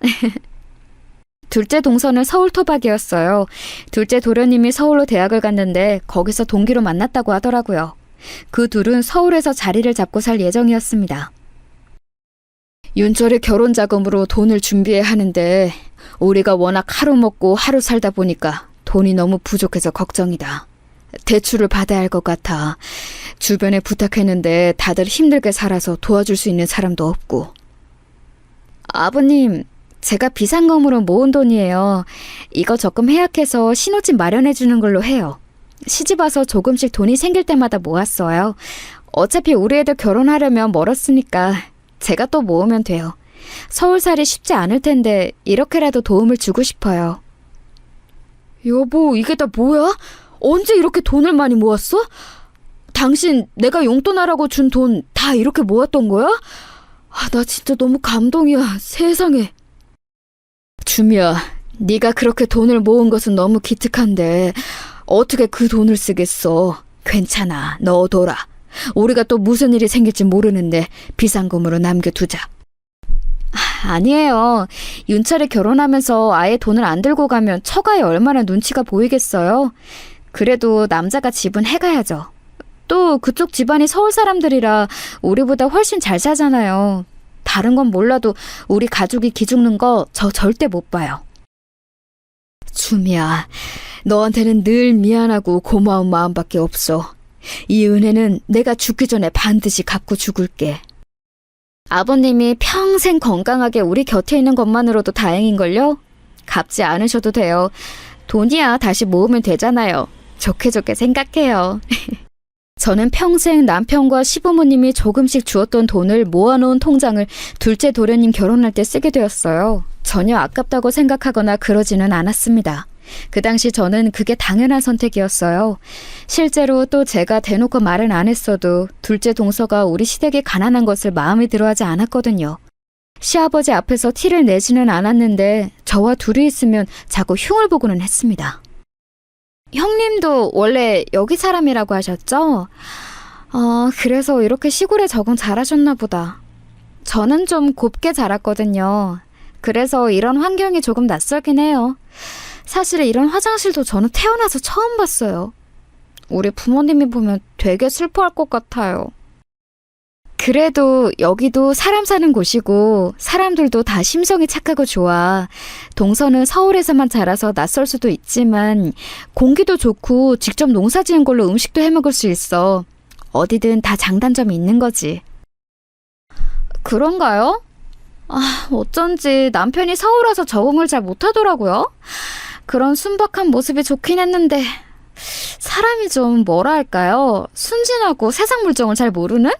둘째 동서는 서울 토박이었어요. 둘째 도련님이 서울로 대학을 갔는데 거기서 동기로 만났다고 하더라고요. 그 둘은 서울에서 자리를 잡고 살 예정이었습니다. 윤철의 결혼 자금으로 돈을 준비해야 하는데 우리가 워낙 하루 먹고 하루 살다 보니까 돈이 너무 부족해서 걱정이다. 대출을 받아야 할 것 같아. 주변에 부탁했는데 다들 힘들게 살아서 도와줄 수 있는 사람도 없고. 아버님, 제가 비상금으로 모은 돈이에요. 이거 적금 해약해서 신혼집 마련해 주는 걸로 해요. 시집 와서 조금씩 돈이 생길 때마다 모았어요. 어차피 우리 애들 결혼하려면 멀었으니까 제가 또 모으면 돼요. 서울살이 쉽지 않을 텐데 이렇게라도 도움을 주고 싶어요. 여보, 이게 다 뭐야? 언제 이렇게 돈을 많이 모았어? 당신 내가 용돈하라고 준 돈 다 이렇게 모았던 거야? 아, 나 진짜 너무 감동이야. 세상에. 주미야, 네가 그렇게 돈을 모은 것은 너무 기특한데 어떻게 그 돈을 쓰겠어. 괜찮아, 넣어둬라. 우리가 또 무슨 일이 생길지 모르는데 비상금으로 남겨두자. 아니에요. 윤철이 결혼하면서 아예 돈을 안 들고 가면 처가에 얼마나 눈치가 보이겠어요. 그래도 남자가 집은 해가야죠. 또 그쪽 집안이 서울 사람들이라 우리보다 훨씬 잘 사잖아요. 다른 건 몰라도 우리 가족이 기죽는 거 저 절대 못 봐요. 주미야, 너한테는 늘 미안하고 고마운 마음밖에 없어. 이 은혜는 내가 죽기 전에 반드시 갚고 죽을게. 아버님이 평생 건강하게 우리 곁에 있는 것만으로도 다행인걸요? 갚지 않으셔도 돼요. 돈이야 다시 모으면 되잖아요. 좋게 좋게 생각해요. 저는 평생 남편과 시부모님이 조금씩 주었던 돈을 모아놓은 통장을 둘째 도련님 결혼할 때 쓰게 되었어요. 전혀 아깝다고 생각하거나 그러지는 않았습니다. 그 당시 저는 그게 당연한 선택이었어요. 실제로 또 제가 대놓고 말은 안 했어도 둘째 동서가 우리 시댁이 가난한 것을 마음에 들어하지 않았거든요. 시아버지 앞에서 티를 내지는 않았는데 저와 둘이 있으면 자꾸 흉을 보고는 했습니다. 형님도 원래 여기 사람이라고 하셨죠? 그래서 이렇게 시골에 적응 잘하셨나 보다. 저는 좀 곱게 자랐거든요. 그래서 이런 환경이 조금 낯설긴 해요. 사실 이런 화장실도 저는 태어나서 처음 봤어요. 우리 부모님이 보면 되게 슬퍼할 것 같아요. 그래도 여기도 사람 사는 곳이고 사람들도 다 심성이 착하고 좋아. 동서는 서울에서만 자라서 낯설 수도 있지만 공기도 좋고 직접 농사 지은 걸로 음식도 해먹을 수 있어. 어디든 다 장단점이 있는 거지. 그런가요? 어쩐지 남편이 서울 와서 적응을 잘 못하더라고요. 그런 순박한 모습이 좋긴 했는데 사람이 좀 뭐라 할까요? 순진하고 세상 물정을 잘 모르는?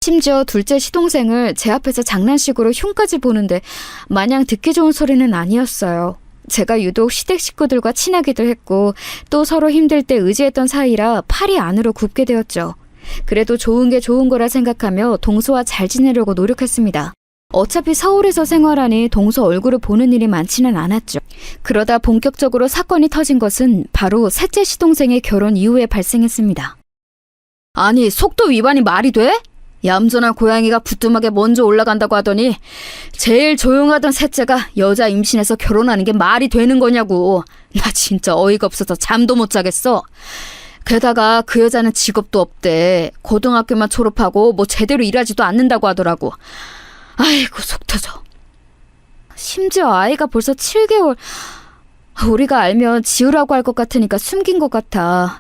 심지어 둘째 시동생을 제 앞에서 장난식으로 흉까지 보는데 마냥 듣기 좋은 소리는 아니었어요. 제가 유독 시댁 식구들과 친하기도 했고 또 서로 힘들 때 의지했던 사이라 팔이 안으로 굽게 되었죠. 그래도 좋은 게 좋은 거라 생각하며 동서와 잘 지내려고 노력했습니다. 어차피 서울에서 생활하니 동서 얼굴을 보는 일이 많지는 않았죠. 그러다 본격적으로 사건이 터진 것은 바로 셋째 시동생의 결혼 이후에 발생했습니다. 아니, 속도 위반이 말이 돼? 얌전한 고양이가 부뚜막에 먼저 올라간다고 하더니 제일 조용하던 셋째가 여자 임신해서 결혼하는 게 말이 되는 거냐고. 나 진짜 어이가 없어서 잠도 못 자겠어. 게다가 그 여자는 직업도 없대. 고등학교만 졸업하고 뭐 제대로 일하지도 않는다고 하더라고. 아이고 속 터져. 심지어 아이가 벌써 7개월. 우리가 알면 지우라고 할 것 같으니까 숨긴 것 같아.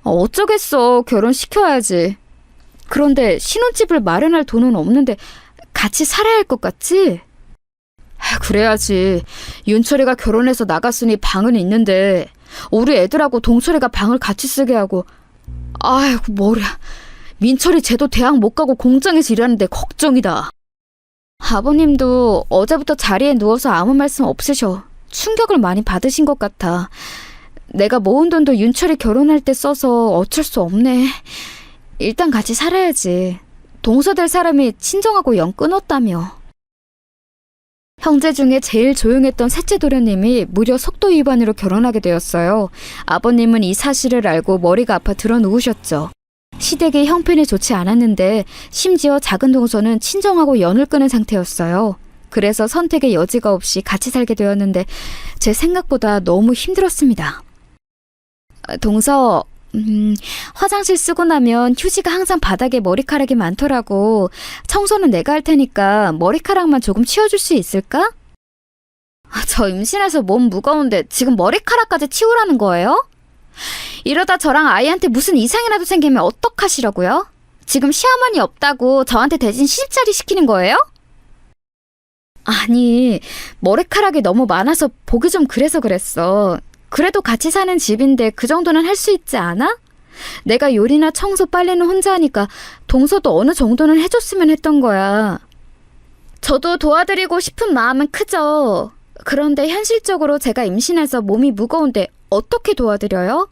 어쩌겠어. 결혼시켜야지. 그런데 신혼집을 마련할 돈은 없는데 같이 살아야 할 것 같지? 그래야지. 윤철이가 결혼해서 나갔으니 방은 있는데 우리 애들하고 동철이가 방을 같이 쓰게 하고. 아이고 머리야. 민철이 쟤도 대학 못 가고 공장에서 일하는데 걱정이다. 아버님도 어제부터 자리에 누워서 아무 말씀 없으셔. 충격을 많이 받으신 것 같아. 내가 모은 돈도 윤철이 결혼할 때 써서 어쩔 수 없네. 일단 같이 살아야지. 동서될 사람이 친정하고 영 끊었다며. 형제 중에 제일 조용했던 셋째 도련님이 무려 속도 위반으로 결혼하게 되었어요. 아버님은 이 사실을 알고 머리가 아파 드러 누우셨죠. 시댁의 형편이 좋지 않았는데 심지어 작은 동서는 친정하고 연을 끊은 상태였어요. 그래서 선택의 여지가 없이 같이 살게 되었는데 제 생각보다 너무 힘들었습니다. 동서, 화장실 쓰고 나면 휴지가 항상 바닥에 머리카락이 많더라고. 청소는 내가 할 테니까 머리카락만 조금 치워줄 수 있을까? 저 임신해서 몸 무거운데 지금 머리카락까지 치우라는 거예요? 이러다 저랑 아이한테 무슨 이상이라도 생기면 어떡하시려고요? 지금 시어머니 없다고 저한테 대신 시집살이 시키는 거예요? 아니, 머리카락이 너무 많아서 보기 좀 그래서 그랬어. 그래도 같이 사는 집인데 그 정도는 할 수 있지 않아? 내가 요리나 청소, 빨래는 혼자 하니까 동서도 어느 정도는 해줬으면 했던 거야. 저도 도와드리고 싶은 마음은 크죠. 그런데 현실적으로 제가 임신해서 몸이 무거운데 어떻게 도와드려요?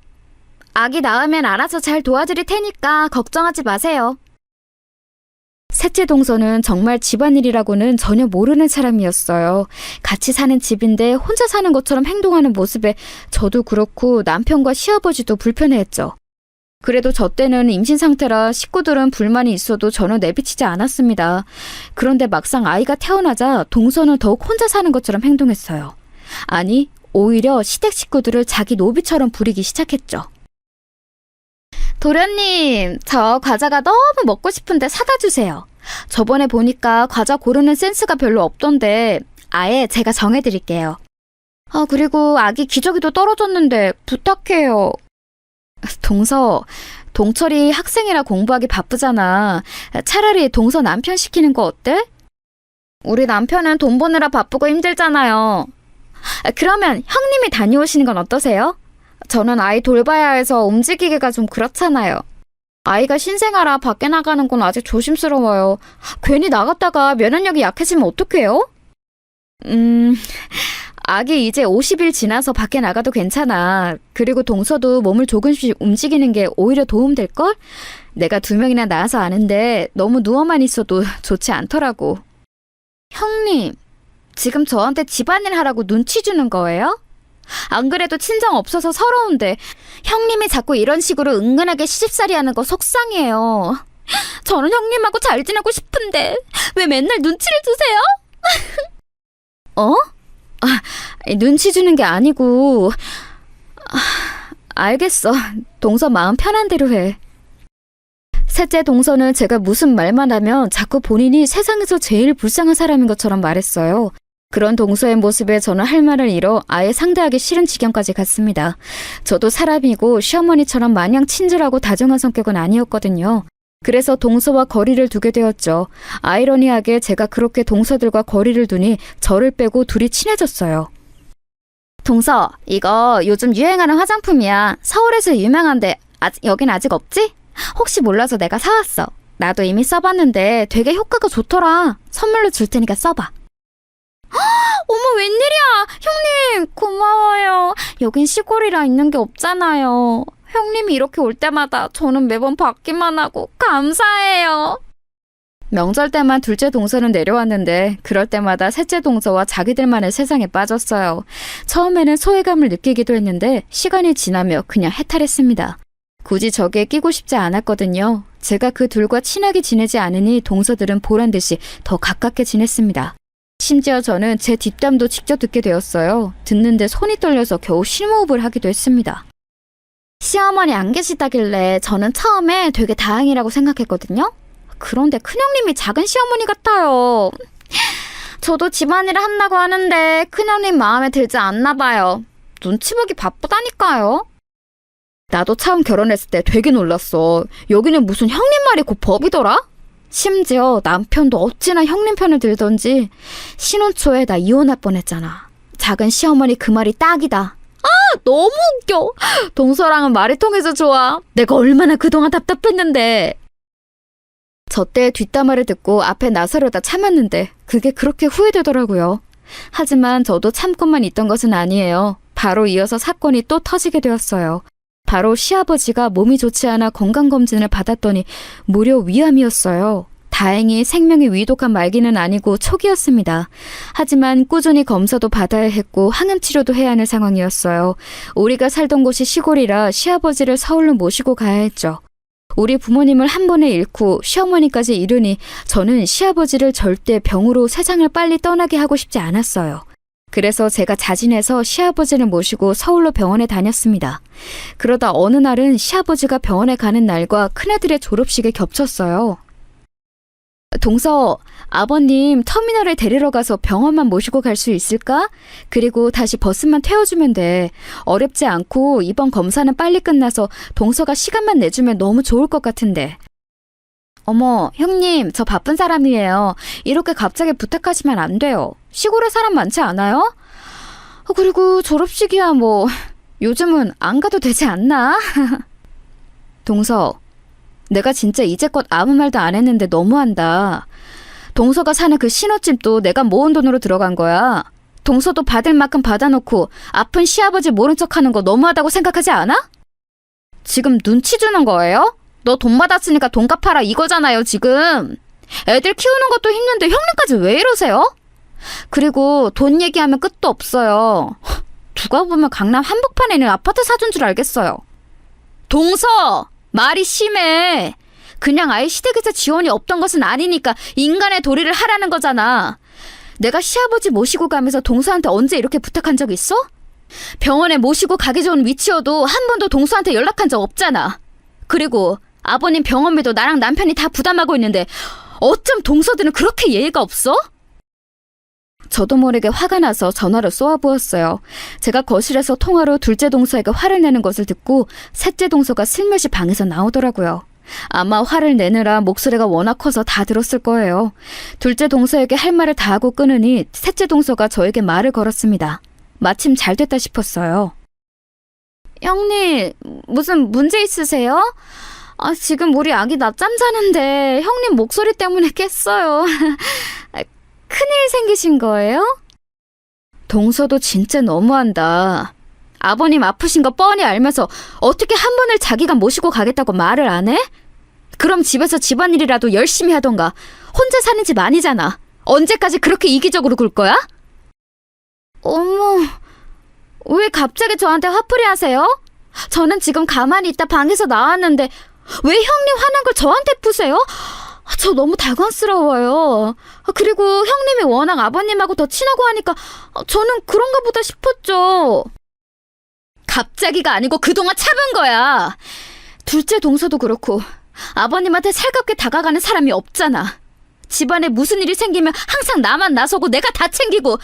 아기 낳으면 알아서 잘 도와드릴 테니까 걱정하지 마세요. 셋째 동서는 정말 집안일이라고는 전혀 모르는 사람이었어요. 같이 사는 집인데 혼자 사는 것처럼 행동하는 모습에 저도 그렇고 남편과 시아버지도 불편해했죠. 그래도 저 때는 임신 상태라 식구들은 불만이 있어도 전혀 내비치지 않았습니다. 그런데 막상 아이가 태어나자 동서는 더욱 혼자 사는 것처럼 행동했어요. 아니, 오히려 시댁 식구들을 자기 노비처럼 부리기 시작했죠. 도련님, 저 과자가 너무 먹고 싶은데 사다 주세요. 저번에 보니까 과자 고르는 센스가 별로 없던데 아예 제가 정해드릴게요. 그리고 아기 기저귀도 떨어졌는데 부탁해요. 동서, 동철이 학생이라 공부하기 바쁘잖아. 차라리 동서 남편 시키는 거 어때? 우리 남편은 돈 버느라 바쁘고 힘들잖아요. 그러면 형님이 다녀오시는 건 어떠세요? 저는 아이 돌봐야 해서 움직이기가 좀 그렇잖아요. 아이가 신생아라 밖에 나가는 건 아직 조심스러워요. 괜히 나갔다가 면역력이 약해지면 어떡해요? 아기 이제 50일 지나서 밖에 나가도 괜찮아. 그리고 동서도 몸을 조금씩 움직이는 게 오히려 도움될걸? 내가 2명이나 낳아서 아는데 너무 누워만 있어도 좋지 않더라고. 형님, 지금 저한테 집안일 하라고 눈치 주는 거예요? 안 그래도 친정 없어서 서러운데 형님이 자꾸 이런 식으로 은근하게 시집살이 하는 거 속상해요. 저는 형님하고 잘 지내고 싶은데 왜 맨날 눈치를 주세요? 어? 눈치 주는 게 아니고. 알겠어. 동서 마음 편한 대로 해. 셋째 동서는 제가 무슨 말만 하면 자꾸 본인이 세상에서 제일 불쌍한 사람인 것처럼 말했어요. 그런 동서의 모습에 저는 할 말을 잃어 아예 상대하기 싫은 지경까지 갔습니다. 저도 사람이고 시어머니처럼 마냥 친절하고 다정한 성격은 아니었거든요. 그래서 동서와 거리를 두게 되었죠. 아이러니하게 제가 그렇게 동서들과 거리를 두니 저를 빼고 둘이 친해졌어요. 동서, 이거 요즘 유행하는 화장품이야. 서울에서 유명한데 여긴 아직 없지? 혹시 몰라서 내가 사왔어. 나도 이미 써봤는데 되게 효과가 좋더라. 선물로 줄 테니까 써봐. 어머, 웬일이야. 형님, 고마워요. 여긴 시골이라 있는 게 없잖아요. 형님이 이렇게 올 때마다 저는 매번 받기만 하고 감사해요. 명절 때만 둘째 동서는 내려왔는데 그럴 때마다 셋째 동서와 자기들만의 세상에 빠졌어요. 처음에는 소외감을 느끼기도 했는데 시간이 지나며 그냥 해탈했습니다. 굳이 저기에 끼고 싶지 않았거든요. 제가 그 둘과 친하게 지내지 않으니 동서들은 보란듯이 더 가깝게 지냈습니다. 심지어 저는 제 뒷담도 직접 듣게 되었어요. 듣는데 손이 떨려서 겨우 심호흡을 하기도 했습니다. 시어머니 안 계시다길래 저는 처음에 되게 다행이라고 생각했거든요. 그런데 큰형님이 작은 시어머니 같아요. 저도 집안일을 한다고 하는데 큰형님 마음에 들지 않나 봐요. 눈치 보기 바쁘다니까요. 나도 처음 결혼했을 때 되게 놀랐어. 여기는 무슨 형님 말이 곧 법이더라? 심지어 남편도 어찌나 형님 편을 들던지 신혼 초에 나 이혼할 뻔했잖아. 작은 시어머니 그 말이 딱이다. 너무 웃겨. 동서랑은 말이 통해서 좋아. 내가 얼마나 그동안 답답했는데. 저 때 뒷담화를 듣고 앞에 나서려다 참았는데 그게 그렇게 후회되더라고요. 하지만 저도 참고만 있던 것은 아니에요. 바로 이어서 사건이 또 터지게 되었어요. 바로 시아버지가 몸이 좋지 않아 건강검진을 받았더니 무려 위암이었어요. 다행히 생명이 위독한 말기는 아니고 초기였습니다. 하지만 꾸준히 검사도 받아야 했고 항암치료도 해야 하는 상황이었어요. 우리가 살던 곳이 시골이라 시아버지를 서울로 모시고 가야 했죠. 우리 부모님을 한 번에 잃고 시어머니까지 잃으니 저는 시아버지를 절대 병으로 세상을 빨리 떠나게 하고 싶지 않았어요. 그래서 제가 자진해서 시아버지를 모시고 서울로 병원에 다녔습니다. 그러다 어느 날은 시아버지가 병원에 가는 날과 큰아들의 졸업식에 겹쳤어요. 동서, 아버님 터미널에 데리러 가서 병원만 모시고 갈 수 있을까? 그리고 다시 버스만 태워주면 돼. 어렵지 않고 이번 검사는 빨리 끝나서 동서가 시간만 내주면 너무 좋을 것 같은데. 어머, 형님, 저 바쁜 사람이에요. 이렇게 갑자기 부탁하시면 안 돼요. 시골에 사람 많지 않아요? 그리고 졸업식이야 뭐 요즘은 안 가도 되지 않나? 동서, 내가 진짜 이제껏 아무 말도 안 했는데 너무한다. 동서가 사는 그 신혼집도 내가 모은 돈으로 들어간 거야. 동서도 받을 만큼 받아놓고 아픈 시아버지 모른 척하는 거 너무하다고 생각하지 않아? 지금 눈치 주는 거예요? 너 돈 받았으니까 돈 갚아라 이거잖아요 지금. 애들 키우는 것도 힘든데 형님까지 왜 이러세요? 그리고 돈 얘기하면 끝도 없어요. 누가 보면 강남 한복판에 있는 아파트 사준 줄 알겠어요. 동서! 말이 심해. 그냥 아예 시댁에서 지원이 없던 것은 아니니까 인간의 도리를 하라는 거잖아. 내가 시아버지 모시고 가면서 동서한테 언제 이렇게 부탁한 적 있어? 병원에 모시고 가기 좋은 위치여도 한 번도 동서한테 연락한 적 없잖아. 그리고 아버님 병원비도 나랑 남편이 다 부담하고 있는데 어쩜 동서들은 그렇게 예의가 없어? 저도 모르게 화가 나서 전화로 쏘아부었어요. 제가 거실에서 통화로 둘째 동서에게 화를 내는 것을 듣고 셋째 동서가 슬며시 방에서 나오더라고요. 아마 화를 내느라 목소리가 워낙 커서 다 들었을 거예요. 둘째 동서에게 할 말을 다 하고 끊으니 셋째 동서가 저에게 말을 걸었습니다. 마침 잘 됐다 싶었어요. 형님, 무슨 문제 있으세요? 지금 우리 아기 낮잠 자는데 형님 목소리 때문에 깼어요. 큰일 생기신 거예요? 동서도 진짜 너무한다. 아버님 아프신 거 뻔히 알면서 어떻게 한 번을 자기가 모시고 가겠다고 말을 안 해? 그럼 집에서 집안일이라도 열심히 하던가. 혼자 사는 집 아니잖아. 언제까지 그렇게 이기적으로 굴 거야? 어머, 왜 갑자기 저한테 화풀이 하세요? 저는 지금 가만히 있다 방에서 나왔는데 왜 형님 화난 걸 저한테 푸세요? 저 너무 당황스러워요. 그리고 형님이 워낙 아버님하고 더 친하고 하니까 저는 그런가 보다 싶었죠. 갑자기가 아니고 그동안 참은 거야. 둘째 동서도 그렇고 아버님한테 살갑게 다가가는 사람이 없잖아. 집안에 무슨 일이 생기면 항상 나만 나서고 내가 다 챙기고.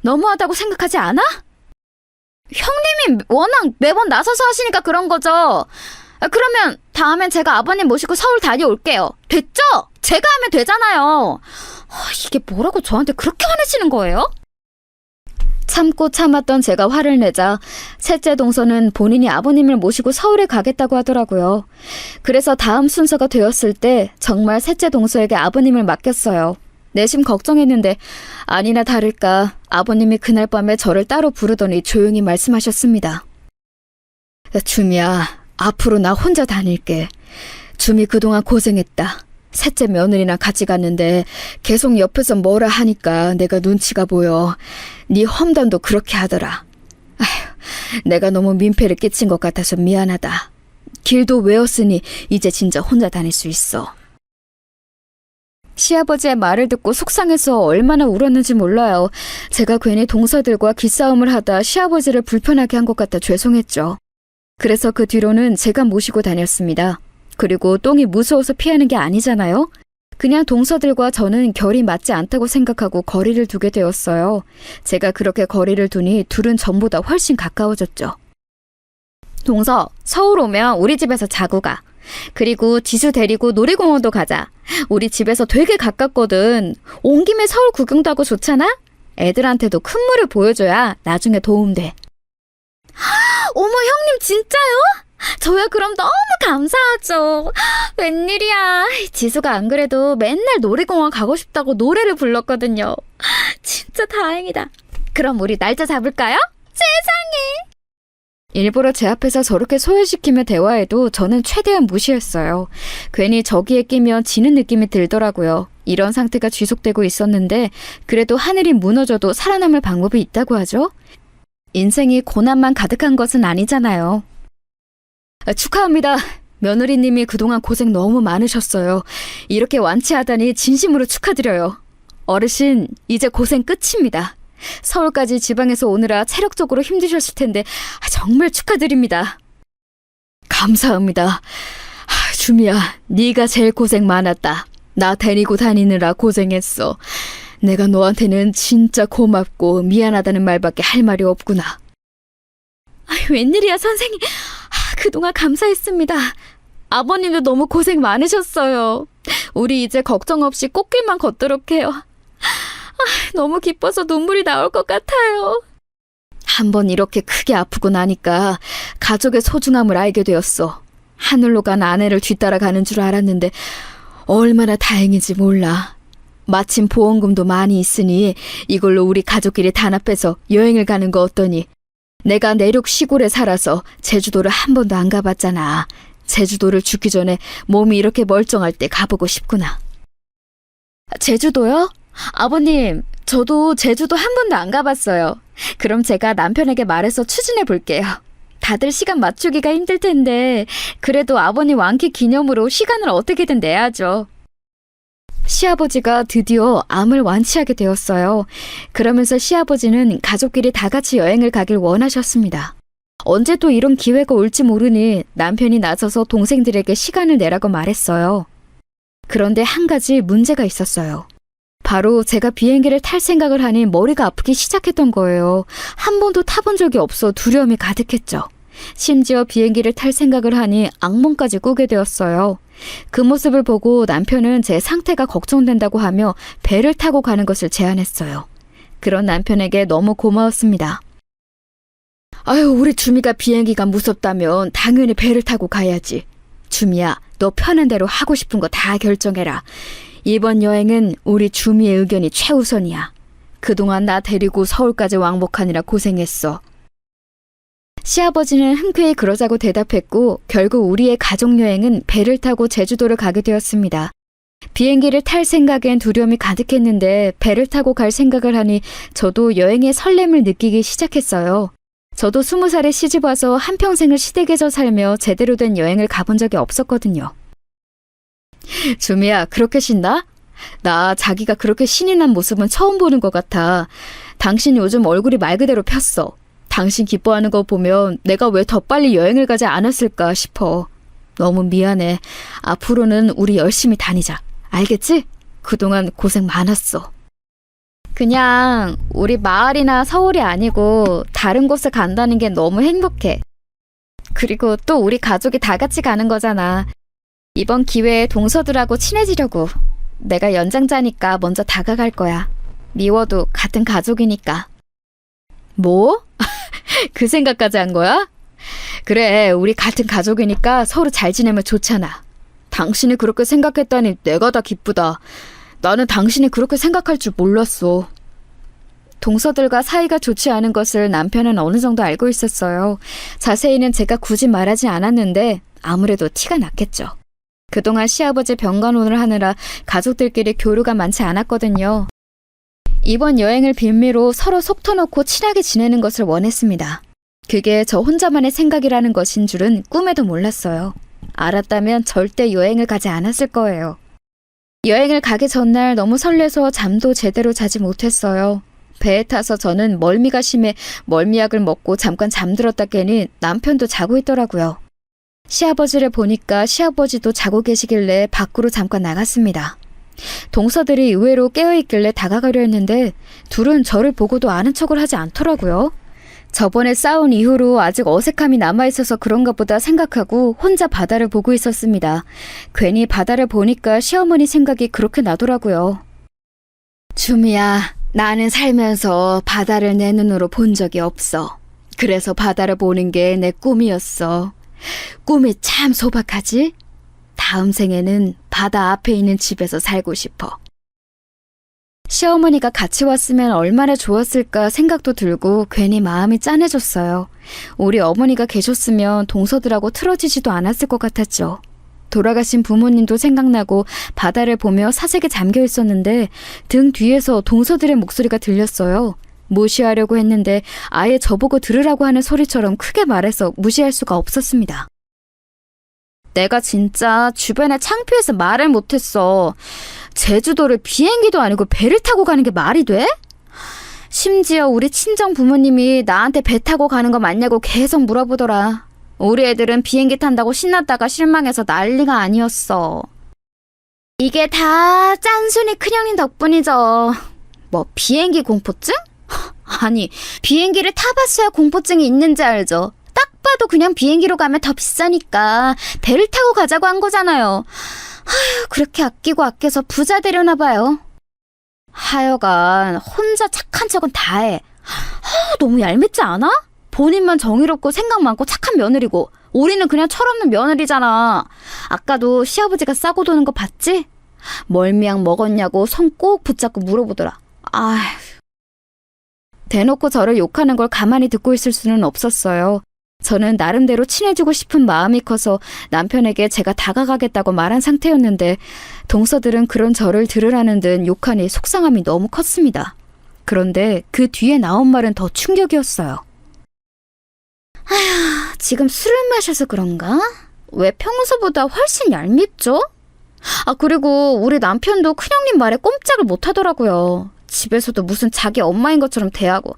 너무하다고 생각하지 않아? 형님이 워낙 매번 나서서 하시니까 그런 거죠. 그러면 다음엔 제가 아버님 모시고 서울 다녀올게요. 됐죠? 제가 하면 되잖아요. 이게 뭐라고 저한테 그렇게 화내시는 거예요? 참고 참았던 제가 화를 내자 셋째 동서는 본인이 아버님을 모시고 서울에 가겠다고 하더라고요. 그래서 다음 순서가 되었을 때 정말 셋째 동서에게 아버님을 맡겼어요. 내심 걱정했는데 아니나 다를까 아버님이 그날 밤에 저를 따로 부르더니 조용히 말씀하셨습니다. 주미야, 앞으로 나 혼자 다닐게. 주미 그동안 고생했다. 셋째 며느리랑 같이 갔는데 계속 옆에서 뭐라 하니까 내가 눈치가 보여. 네 험담도 그렇게 하더라. 아휴, 내가 너무 민폐를 끼친 것 같아서 미안하다. 길도 외웠으니 이제 진짜 혼자 다닐 수 있어. 시아버지의 말을 듣고 속상해서 얼마나 울었는지 몰라요. 제가 괜히 동서들과 기싸움을 하다 시아버지를 불편하게 한 것 같아 죄송했죠. 그래서 그 뒤로는 제가 모시고 다녔습니다. 그리고 똥이 무서워서 피하는 게 아니잖아요. 그냥 동서들과 저는 결이 맞지 않다고 생각하고 거리를 두게 되었어요. 제가 그렇게 거리를 두니 둘은 전보다 훨씬 가까워졌죠. 동서, 서울 오면 우리 집에서 자고 가. 그리고 지수 데리고 놀이공원도 가자. 우리 집에서 되게 가깝거든. 온 김에 서울 구경도 하고 좋잖아? 애들한테도 큰 물을 보여줘야 나중에 도움돼. 어머, 형님 진짜요? 저야 그럼 너무 감사하죠. 웬일이야. 지수가 안 그래도 맨날 놀이공원 가고 싶다고 노래를 불렀거든요. 진짜 다행이다. 그럼 우리 날짜 잡을까요? 세상에. 일부러 제 앞에서 저렇게 소외시키며 대화해도 저는 최대한 무시했어요. 괜히 저기에 끼면 지는 느낌이 들더라고요. 이런 상태가 지속되고 있었는데 그래도 하늘이 무너져도 살아남을 방법이 있다고 하죠. 인생이 고난만 가득한 것은 아니잖아요. 축하합니다. 며느리님이 그동안 고생 너무 많으셨어요. 이렇게 완치하다니 진심으로 축하드려요. 어르신, 이제 고생 끝입니다. 서울까지 지방에서 오느라 체력적으로 힘드셨을 텐데 정말 축하드립니다. 감사합니다. 주미야, 네가 제일 고생 많았다. 나 데리고 다니느라 고생했어. 내가 너한테는 진짜 고맙고 미안하다는 말밖에 할 말이 없구나. 웬일이야 선생님. 그동안 감사했습니다. 아버님도 너무 고생 많으셨어요. 우리 이제 걱정 없이 꽃길만 걷도록 해요. 너무 기뻐서 눈물이 나올 것 같아요. 한번 이렇게 크게 아프고 나니까 가족의 소중함을 알게 되었어. 하늘로 간 아내를 뒤따라가는 줄 알았는데 얼마나 다행인지 몰라. 마침 보험금도 많이 있으니 이걸로 우리 가족끼리 단합해서 여행을 가는 거 어떠니? 내가 내륙 시골에 살아서 제주도를 한 번도 안 가봤잖아. 제주도를 죽기 전에 몸이 이렇게 멀쩡할 때 가보고 싶구나. 제주도요? 아버님, 저도 제주도 한 번도 안 가봤어요. 그럼 제가 남편에게 말해서 추진해 볼게요. 다들 시간 맞추기가 힘들 텐데 그래도 아버님 완쾌 기념으로 시간을 어떻게든 내야죠. 시아버지가 드디어 암을 완치하게 되었어요. 그러면서 시아버지는 가족끼리 다 같이 여행을 가길 원하셨습니다. 언제 또 이런 기회가 올지 모르니 남편이 나서서 동생들에게 시간을 내라고 말했어요. 그런데 한 가지 문제가 있었어요. 바로 제가 비행기를 탈 생각을 하니 머리가 아프기 시작했던 거예요. 한 번도 타본 적이 없어 두려움이 가득했죠. 심지어 비행기를 탈 생각을 하니 악몽까지 꾸게 되었어요. 그 모습을 보고 남편은 제 상태가 걱정된다고 하며 배를 타고 가는 것을 제안했어요. 그런 남편에게 너무 고마웠습니다. 아유, 우리 주미가 비행기가 무섭다면 당연히 배를 타고 가야지. 주미야, 너 편한 대로 하고 싶은 거 다 결정해라. 이번 여행은 우리 주미의 의견이 최우선이야. 그동안 나 데리고 서울까지 왕복하느라 고생했어. 시아버지는 흔쾌히 그러자고 대답했고 결국 우리의 가족여행은 배를 타고 제주도를 가게 되었습니다. 비행기를 탈 생각엔 두려움이 가득했는데 배를 타고 갈 생각을 하니 저도 여행의 설렘을 느끼기 시작했어요. 저도 20살에 시집와서 한평생을 시댁에서 살며 제대로 된 여행을 가본 적이 없었거든요. 주미야, 그렇게 신나? 나 자기가 그렇게 신이 난 모습은 처음 보는 것 같아. 당신 요즘 얼굴이 말 그대로 폈어. 당신 기뻐하는 거 보면 내가 왜 더 빨리 여행을 가지 않았을까 싶어. 너무 미안해. 앞으로는 우리 열심히 다니자. 알겠지? 그동안 고생 많았어. 그냥 우리 마을이나 서울이 아니고 다른 곳에 간다는 게 너무 행복해. 그리고 또 우리 가족이 다 같이 가는 거잖아. 이번 기회에 동서들하고 친해지려고. 내가 연장자니까 먼저 다가갈 거야. 미워도 같은 가족이니까. 뭐? 그 생각까지 한 거야? 그래, 우리 같은 가족이니까 서로 잘 지내면 좋잖아. 당신이 그렇게 생각했다니 내가 다 기쁘다. 나는 당신이 그렇게 생각할 줄 몰랐어. 동서들과 사이가 좋지 않은 것을 남편은 어느 정도 알고 있었어요. 자세히는 제가 굳이 말하지 않았는데 아무래도 티가 났겠죠. 그동안 시아버지 병간호를 하느라 가족들끼리 교류가 많지 않았거든요. 이번 여행을 빌미로 서로 속 터놓고 친하게 지내는 것을 원했습니다. 그게 저 혼자만의 생각이라는 것인 줄은 꿈에도 몰랐어요. 알았다면 절대 여행을 가지 않았을 거예요. 여행을 가기 전날 너무 설레서 잠도 제대로 자지 못했어요. 배에 타서 저는 멀미가 심해 멀미약을 먹고 잠깐 잠들었다 깨니 남편도 자고 있더라고요. 시아버지를 보니까 시아버지도 자고 계시길래 밖으로 잠깐 나갔습니다. 동서들이 의외로 깨어있길래 다가가려 했는데 둘은 저를 보고도 아는 척을 하지 않더라고요. 저번에 싸운 이후로 아직 어색함이 남아있어서 그런가 보다 생각하고 혼자 바다를 보고 있었습니다. 괜히 바다를 보니까 시어머니 생각이 그렇게 나더라고요. 주미야, 나는 살면서 바다를 내 눈으로 본 적이 없어. 그래서 바다를 보는 게 내 꿈이었어. 꿈이 참 소박하지? 다음 생에는 바다 앞에 있는 집에서 살고 싶어. 시어머니가 같이 왔으면 얼마나 좋았을까 생각도 들고 괜히 마음이 짠해졌어요. 우리 어머니가 계셨으면 동서들하고 틀어지지도 않았을 것 같았죠. 돌아가신 부모님도 생각나고 바다를 보며 사색에 잠겨 있었는데 등 뒤에서 동서들의 목소리가 들렸어요. 무시하려고 했는데 아예 저보고 들으라고 하는 소리처럼 크게 말해서 무시할 수가 없었습니다. 내가 진짜 주변에 창피해서 말을 못했어. 제주도를 비행기도 아니고 배를 타고 가는 게 말이 돼? 심지어 우리 친정 부모님이 나한테 배 타고 가는 거 맞냐고 계속 물어보더라. 우리 애들은 비행기 탄다고 신났다가 실망해서 난리가 아니었어. 이게 다 짠순이 큰형님 덕분이죠. 뭐 비행기 공포증? 아니, 비행기를 타봤어야 공포증이 있는지 알죠. 딱 봐도 그냥 비행기로 가면 더 비싸니까 배를 타고 가자고 한 거잖아요. 아휴, 그렇게 아끼고 아껴서 부자 되려나 봐요. 하여간 혼자 착한 척은 다 해. 너무 얄밉지 않아? 본인만 정의롭고 생각 많고 착한 며느리고 우리는 그냥 철없는 며느리잖아. 아까도 시아버지가 싸고 도는 거 봤지? 멀미약 먹었냐고 손 꼭 붙잡고 물어보더라. 아휴. 대놓고 저를 욕하는 걸 가만히 듣고 있을 수는 없었어요. 저는 나름대로 친해지고 싶은 마음이 커서 남편에게 제가 다가가겠다고 말한 상태였는데 동서들은 그런 저를 들으라는 듯 욕하니 속상함이 너무 컸습니다. 그런데 그 뒤에 나온 말은 더 충격이었어요. 아휴, 지금 술을 마셔서 그런가? 왜 평소보다 훨씬 얄밉죠? 그리고 우리 남편도 큰형님 말에 꼼짝을 못하더라고요. 집에서도 무슨 자기 엄마인 것처럼 대하고.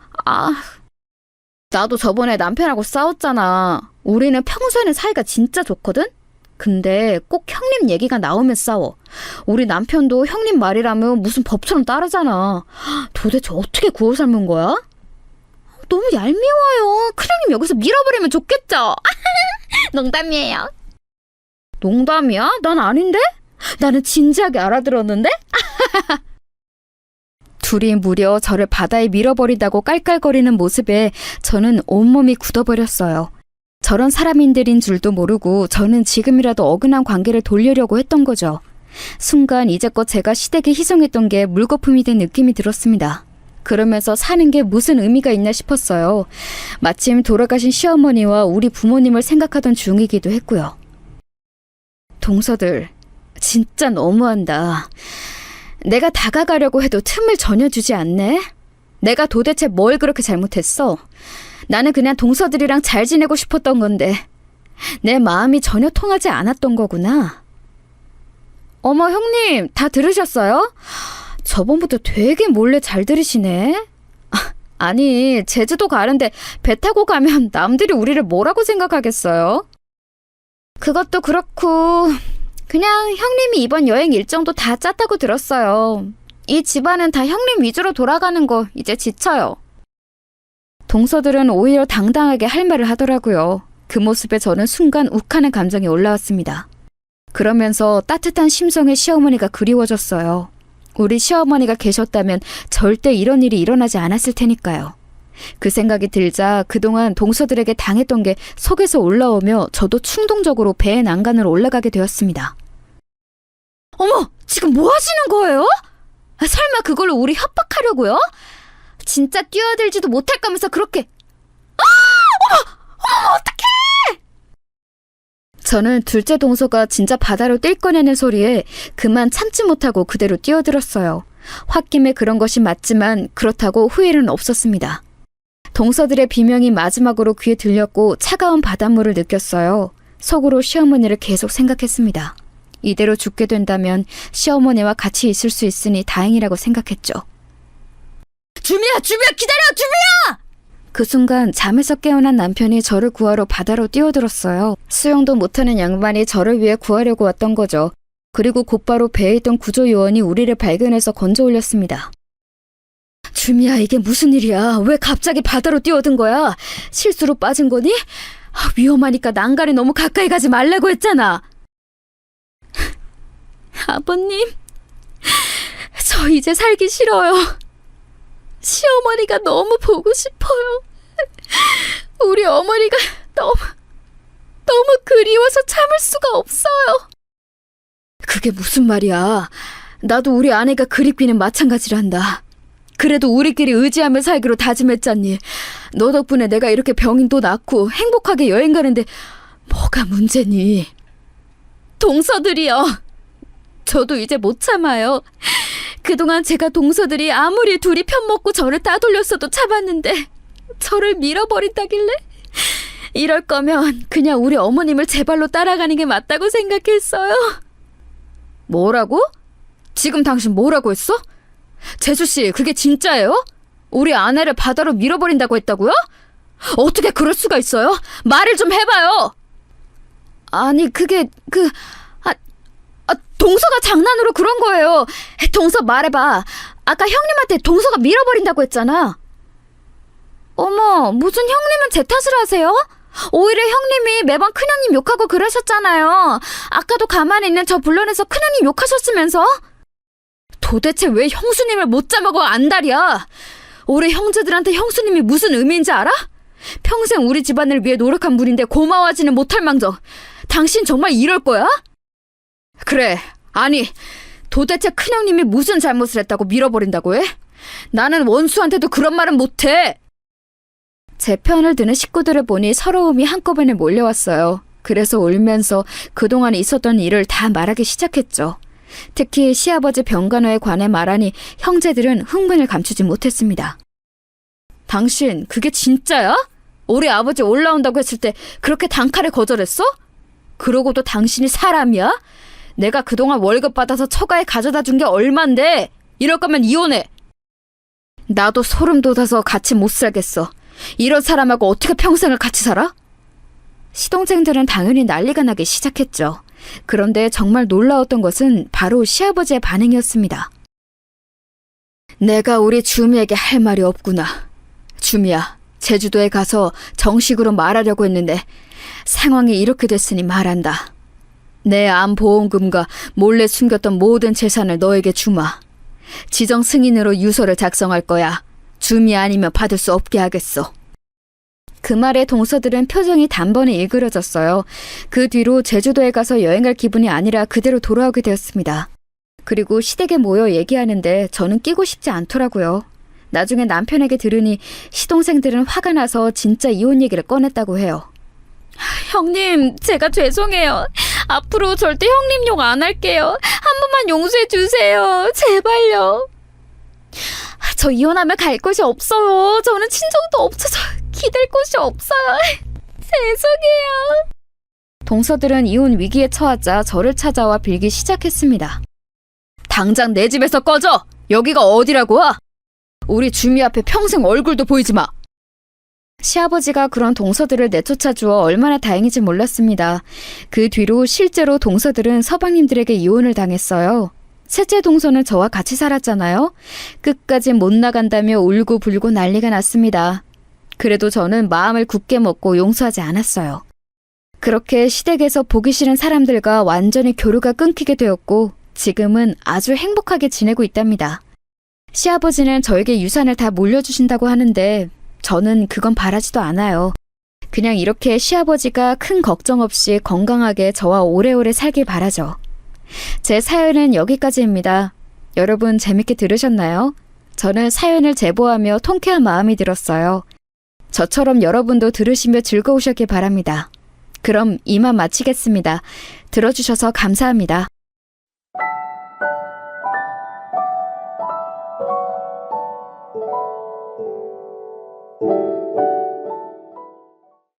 나도 저번에 남편하고 싸웠잖아. 우리는 평소에는 사이가 진짜 좋거든? 근데 꼭 형님 얘기가 나오면 싸워. 우리 남편도 형님 말이라면 무슨 법처럼 따르잖아. 도대체 어떻게 구워 삶은 거야? 너무 얄미워요. 큰형님 여기서 밀어버리면 좋겠죠? 농담이에요. 농담이야? 난 아닌데? 나는 진지하게 알아들었는데? 둘이 무려 저를 바다에 밀어버린다고 깔깔거리는 모습에 저는 온몸이 굳어버렸어요. 저런 사람인들인 줄도 모르고 저는 지금이라도 어긋난 관계를 돌리려고 했던 거죠. 순간 이제껏 제가 시댁에 희생했던 게 물거품이 된 느낌이 들었습니다. 그러면서 사는 게 무슨 의미가 있나 싶었어요. 마침 돌아가신 시어머니와 우리 부모님을 생각하던 중이기도 했고요. 동서들, 진짜 너무한다. 내가 다가가려고 해도 틈을 전혀 주지 않네? 내가 도대체 뭘 그렇게 잘못했어? 나는 그냥 동서들이랑 잘 지내고 싶었던 건데 내 마음이 전혀 통하지 않았던 거구나. 어머, 형님, 다 들으셨어요? 저번부터 되게 몰래 잘 들으시네. 아니, 제주도 가는데 배 타고 가면 남들이 우리를 뭐라고 생각하겠어요? 그것도 그렇고 그냥 형님이 이번 여행 일정도 다 짰다고 들었어요. 이 집안은 다 형님 위주로 돌아가는 거 이제 지쳐요. 동서들은 오히려 당당하게 할 말을 하더라고요. 그 모습에 저는 순간 욱하는 감정이 올라왔습니다. 그러면서 따뜻한 심성의 시어머니가 그리워졌어요. 우리 시어머니가 계셨다면 절대 이런 일이 일어나지 않았을 테니까요. 그 생각이 들자 그동안 동서들에게 당했던 게 속에서 올라오며 저도 충동적으로 배의 난간으로 올라가게 되었습니다. 어머! 지금 뭐 하시는 거예요? 설마 그걸로 우리 협박하려고요? 진짜 뛰어들지도 못할 거면서 그렇게... 어머! 어떡해! 저는 둘째 동서가 진짜 바다로 뛸 거냐는 소리에 그만 참지 못하고 그대로 뛰어들었어요. 홧김에 그런 것이 맞지만 그렇다고 후회는 없었습니다. 동서들의 비명이 마지막으로 귀에 들렸고 차가운 바닷물을 느꼈어요. 속으로 시어머니를 계속 생각했습니다. 이대로 죽게 된다면 시어머니와 같이 있을 수 있으니 다행이라고 생각했죠. 주미야! 기다려! 주미야! 그 순간 잠에서 깨어난 남편이 저를 구하러 바다로 뛰어들었어요. 수영도 못하는 양반이 저를 위해 구하려고 왔던 거죠. 그리고 곧바로 배에 있던 구조요원이 우리를 발견해서 건져 올렸습니다. 주미야, 이게 무슨 일이야? 왜 갑자기 바다로 뛰어든 거야? 실수로 빠진 거니? 위험하니까 난간에 너무 가까이 가지 말라고 했잖아. 아버님, 저 이제 살기 싫어요. 시어머니가 너무 보고 싶어요. 우리 어머니가 너무 그리워서 참을 수가 없어요. 그게 무슨 말이야. 나도 우리 아내가 그립기는 마찬가지란다. 그래도 우리끼리 의지하며 살기로 다짐했잖니. 너 덕분에 내가 이렇게 병인도 낫고 행복하게 여행 가는데 뭐가 문제니? 동서들이요. 저도 이제 못 참아요. 그동안 제가 동서들이 아무리 둘이 편먹고 저를 따돌렸어도 참았는데 저를 밀어버린다길래? 이럴 거면 그냥 우리 어머님을 제 발로 따라가는 게 맞다고 생각했어요. 뭐라고? 지금 당신 뭐라고 했어? 재수씨, 그게 진짜예요? 우리 아내를 바다로 밀어버린다고 했다고요? 어떻게 그럴 수가 있어요? 말을 좀 해봐요. 아니, 그게 동서가 장난으로 그런 거예요. 동서 말해봐. 아까 형님한테 동서가 밀어버린다고 했잖아. 어머, 무슨 형님은 제 탓을 하세요? 오히려 형님이 매번 큰형님 욕하고 그러셨잖아요. 아까도 가만히 있는 저 불러내서 큰형님 욕하셨으면서. 도대체 왜 형수님을 못 잡아고 안달이야? 우리 형제들한테 형수님이 무슨 의미인지 알아? 평생 우리 집안을 위해 노력한 분인데 고마워하지는 못할 망정. 당신 정말 이럴 거야? 그래, 아니, 도대체 큰형님이 무슨 잘못을 했다고 밀어버린다고 해? 나는 원수한테도 그런 말은 못해. 제 편을 드는 식구들을 보니 서러움이 한꺼번에 몰려왔어요. 그래서 울면서 그동안 있었던 일을 다 말하기 시작했죠. 특히 시아버지 병간호에 관해 말하니 형제들은 흥분을 감추지 못했습니다. 당신, 그게 진짜야? 우리 아버지 올라온다고 했을 때 그렇게 단칼에 거절했어? 그러고도 당신이 사람이야? 내가 그동안 월급 받아서 처가에 가져다 준 게 얼만데? 이럴 거면 이혼해. 나도 소름 돋아서 같이 못 살겠어. 이런 사람하고 어떻게 평생을 같이 살아? 시동생들은 당연히 난리가 나기 시작했죠. 그런데 정말 놀라웠던 것은 바로 시아버지의 반응이었습니다. 내가 우리 주미에게 할 말이 없구나. 주미야, 제주도에 가서 정식으로 말하려고 했는데 상황이 이렇게 됐으니 말한다. 내 암보험금과 몰래 숨겼던 모든 재산을 너에게 주마. 지정 승인으로 유서를 작성할 거야. 주미 아니면 받을 수 없게 하겠어. 그 말에 동서들은 표정이 단번에 일그러졌어요. 그 뒤로 제주도에 가서 여행할 기분이 아니라 그대로 돌아오게 되었습니다. 그리고 시댁에 모여 얘기하는데 저는 끼고 싶지 않더라고요. 나중에 남편에게 들으니 시동생들은 화가 나서 진짜 이혼 얘기를 꺼냈다고 해요. 형님, 제가 죄송해요. 앞으로 절대 형님 욕 안 할게요. 한 번만 용서해 주세요. 제발요. 저 이혼하면 갈 곳이 없어요. 저는 친정도 없어서 기댈 곳이 없어요. 죄송해요. 동서들은 이혼 위기에 처하자 저를 찾아와 빌기 시작했습니다. 당장 내 집에서 꺼져! 여기가 어디라고? 우리 주미 앞에 평생 얼굴도 보이지 마! 시아버지가 그런 동서들을 내쫓아 주어 얼마나 다행인지 몰랐습니다. 그 뒤로 실제로 동서들은 서방님들에게 이혼을 당했어요. 셋째 동서는 저와 같이 살았잖아요. 끝까지 못 나간다며 울고불고 난리가 났습니다. 그래도 저는 마음을 굳게 먹고 용서하지 않았어요. 그렇게 시댁에서 보기 싫은 사람들과 완전히 교류가 끊기게 되었고 지금은 아주 행복하게 지내고 있답니다. 시아버지는 저에게 유산을 다 물려주신다고 하는데 저는 그건 바라지도 않아요. 그냥 이렇게 시아버지가 큰 걱정 없이 건강하게 저와 오래오래 살길 바라죠. 제 사연은 여기까지입니다. 여러분 재밌게 들으셨나요? 저는 사연을 제보하며 통쾌한 마음이 들었어요. 저처럼 여러분도 들으시며 즐거우셨길 바랍니다. 그럼 이만 마치겠습니다. 들어주셔서 감사합니다.